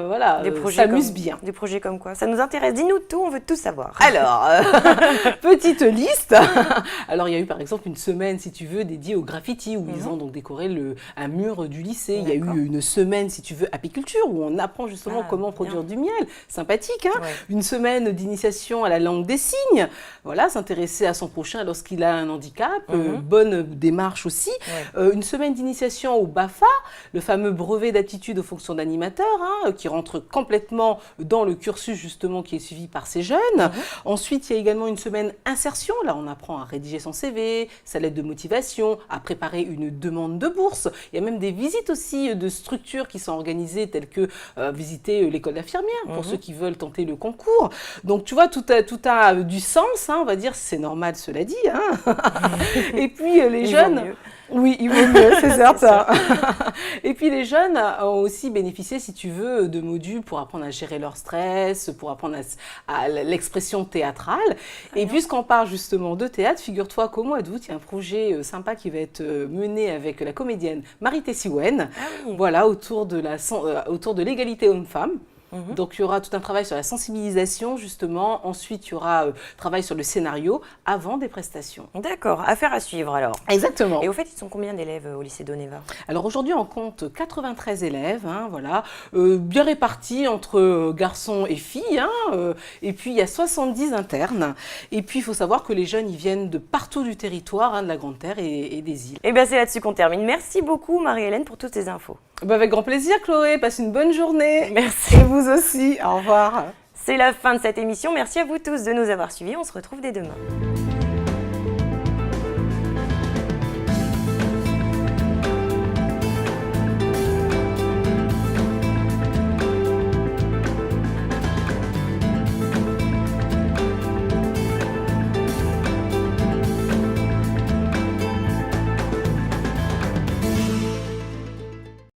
s'amusent bien. Des projets comme quoi? Ça nous intéresse, dis-nous tout, on veut tout savoir. Alors, petite liste. Alors il y a eu par exemple une semaine, si tu veux, dédiée au graffiti où ils ont donc décoré un mur du lycée. Il y a eu une semaine, si tu veux, apiculture où on apprend justement comment produire du miel. Sympathique, Une semaine d'initiation à la langue des signes. S'intéresser à son prochain lorsqu'il a un handicap. Bonne démarche aussi. Une semaine d'initiation au BAFA, le fameux brevet d'aptitude aux fonctions d'animateur, qui rentre complètement dans le cursus justement qui est suivi par ces jeunes. Ensuite, il y a également une semaine insertion. Là, on apprend à rédiger son CV, sa lettre de motivation, à préparer une demande de bourse. Il y a même des visites aussi de structures qui sont organisées telles que visiter l'école d'infirmière pour ceux qui veulent tenter le concours. Donc, tu vois, tout a du sens, on va dire, c'est normal, cela dit. Et puis, les jeunes... Oui, il vaut mieux, c'est certain. Et puis les jeunes ont aussi bénéficié, si tu veux, de modules pour apprendre à gérer leur stress, pour apprendre à l'expression théâtrale. Et puisqu'on parle justement de théâtre, figure-toi qu'au mois d'août, il y a un projet sympa qui va être mené avec la comédienne Marie-Thé Siwen, autour de l'égalité homme-femme. Donc, il y aura tout un travail sur la sensibilisation, justement. Ensuite, il y aura travail sur le scénario avant des prestations. D'accord, affaire à suivre alors. Exactement. Et au fait, ils sont combien d'élèves au lycée d'Oneva? Alors, aujourd'hui, on compte 93 élèves, bien répartis entre garçons et filles. Et puis, il y a 70 internes. Et puis, il faut savoir que les jeunes, ils viennent de partout du territoire, de la Grande Terre et des îles. Et bien, c'est là-dessus qu'on termine. Merci beaucoup, Marie-Hélène, pour toutes ces infos. Avec grand plaisir, Chloé. Passe une bonne journée. Merci. Et vous aussi. Au revoir. C'est la fin de cette émission. Merci à vous tous de nous avoir suivis. On se retrouve dès demain.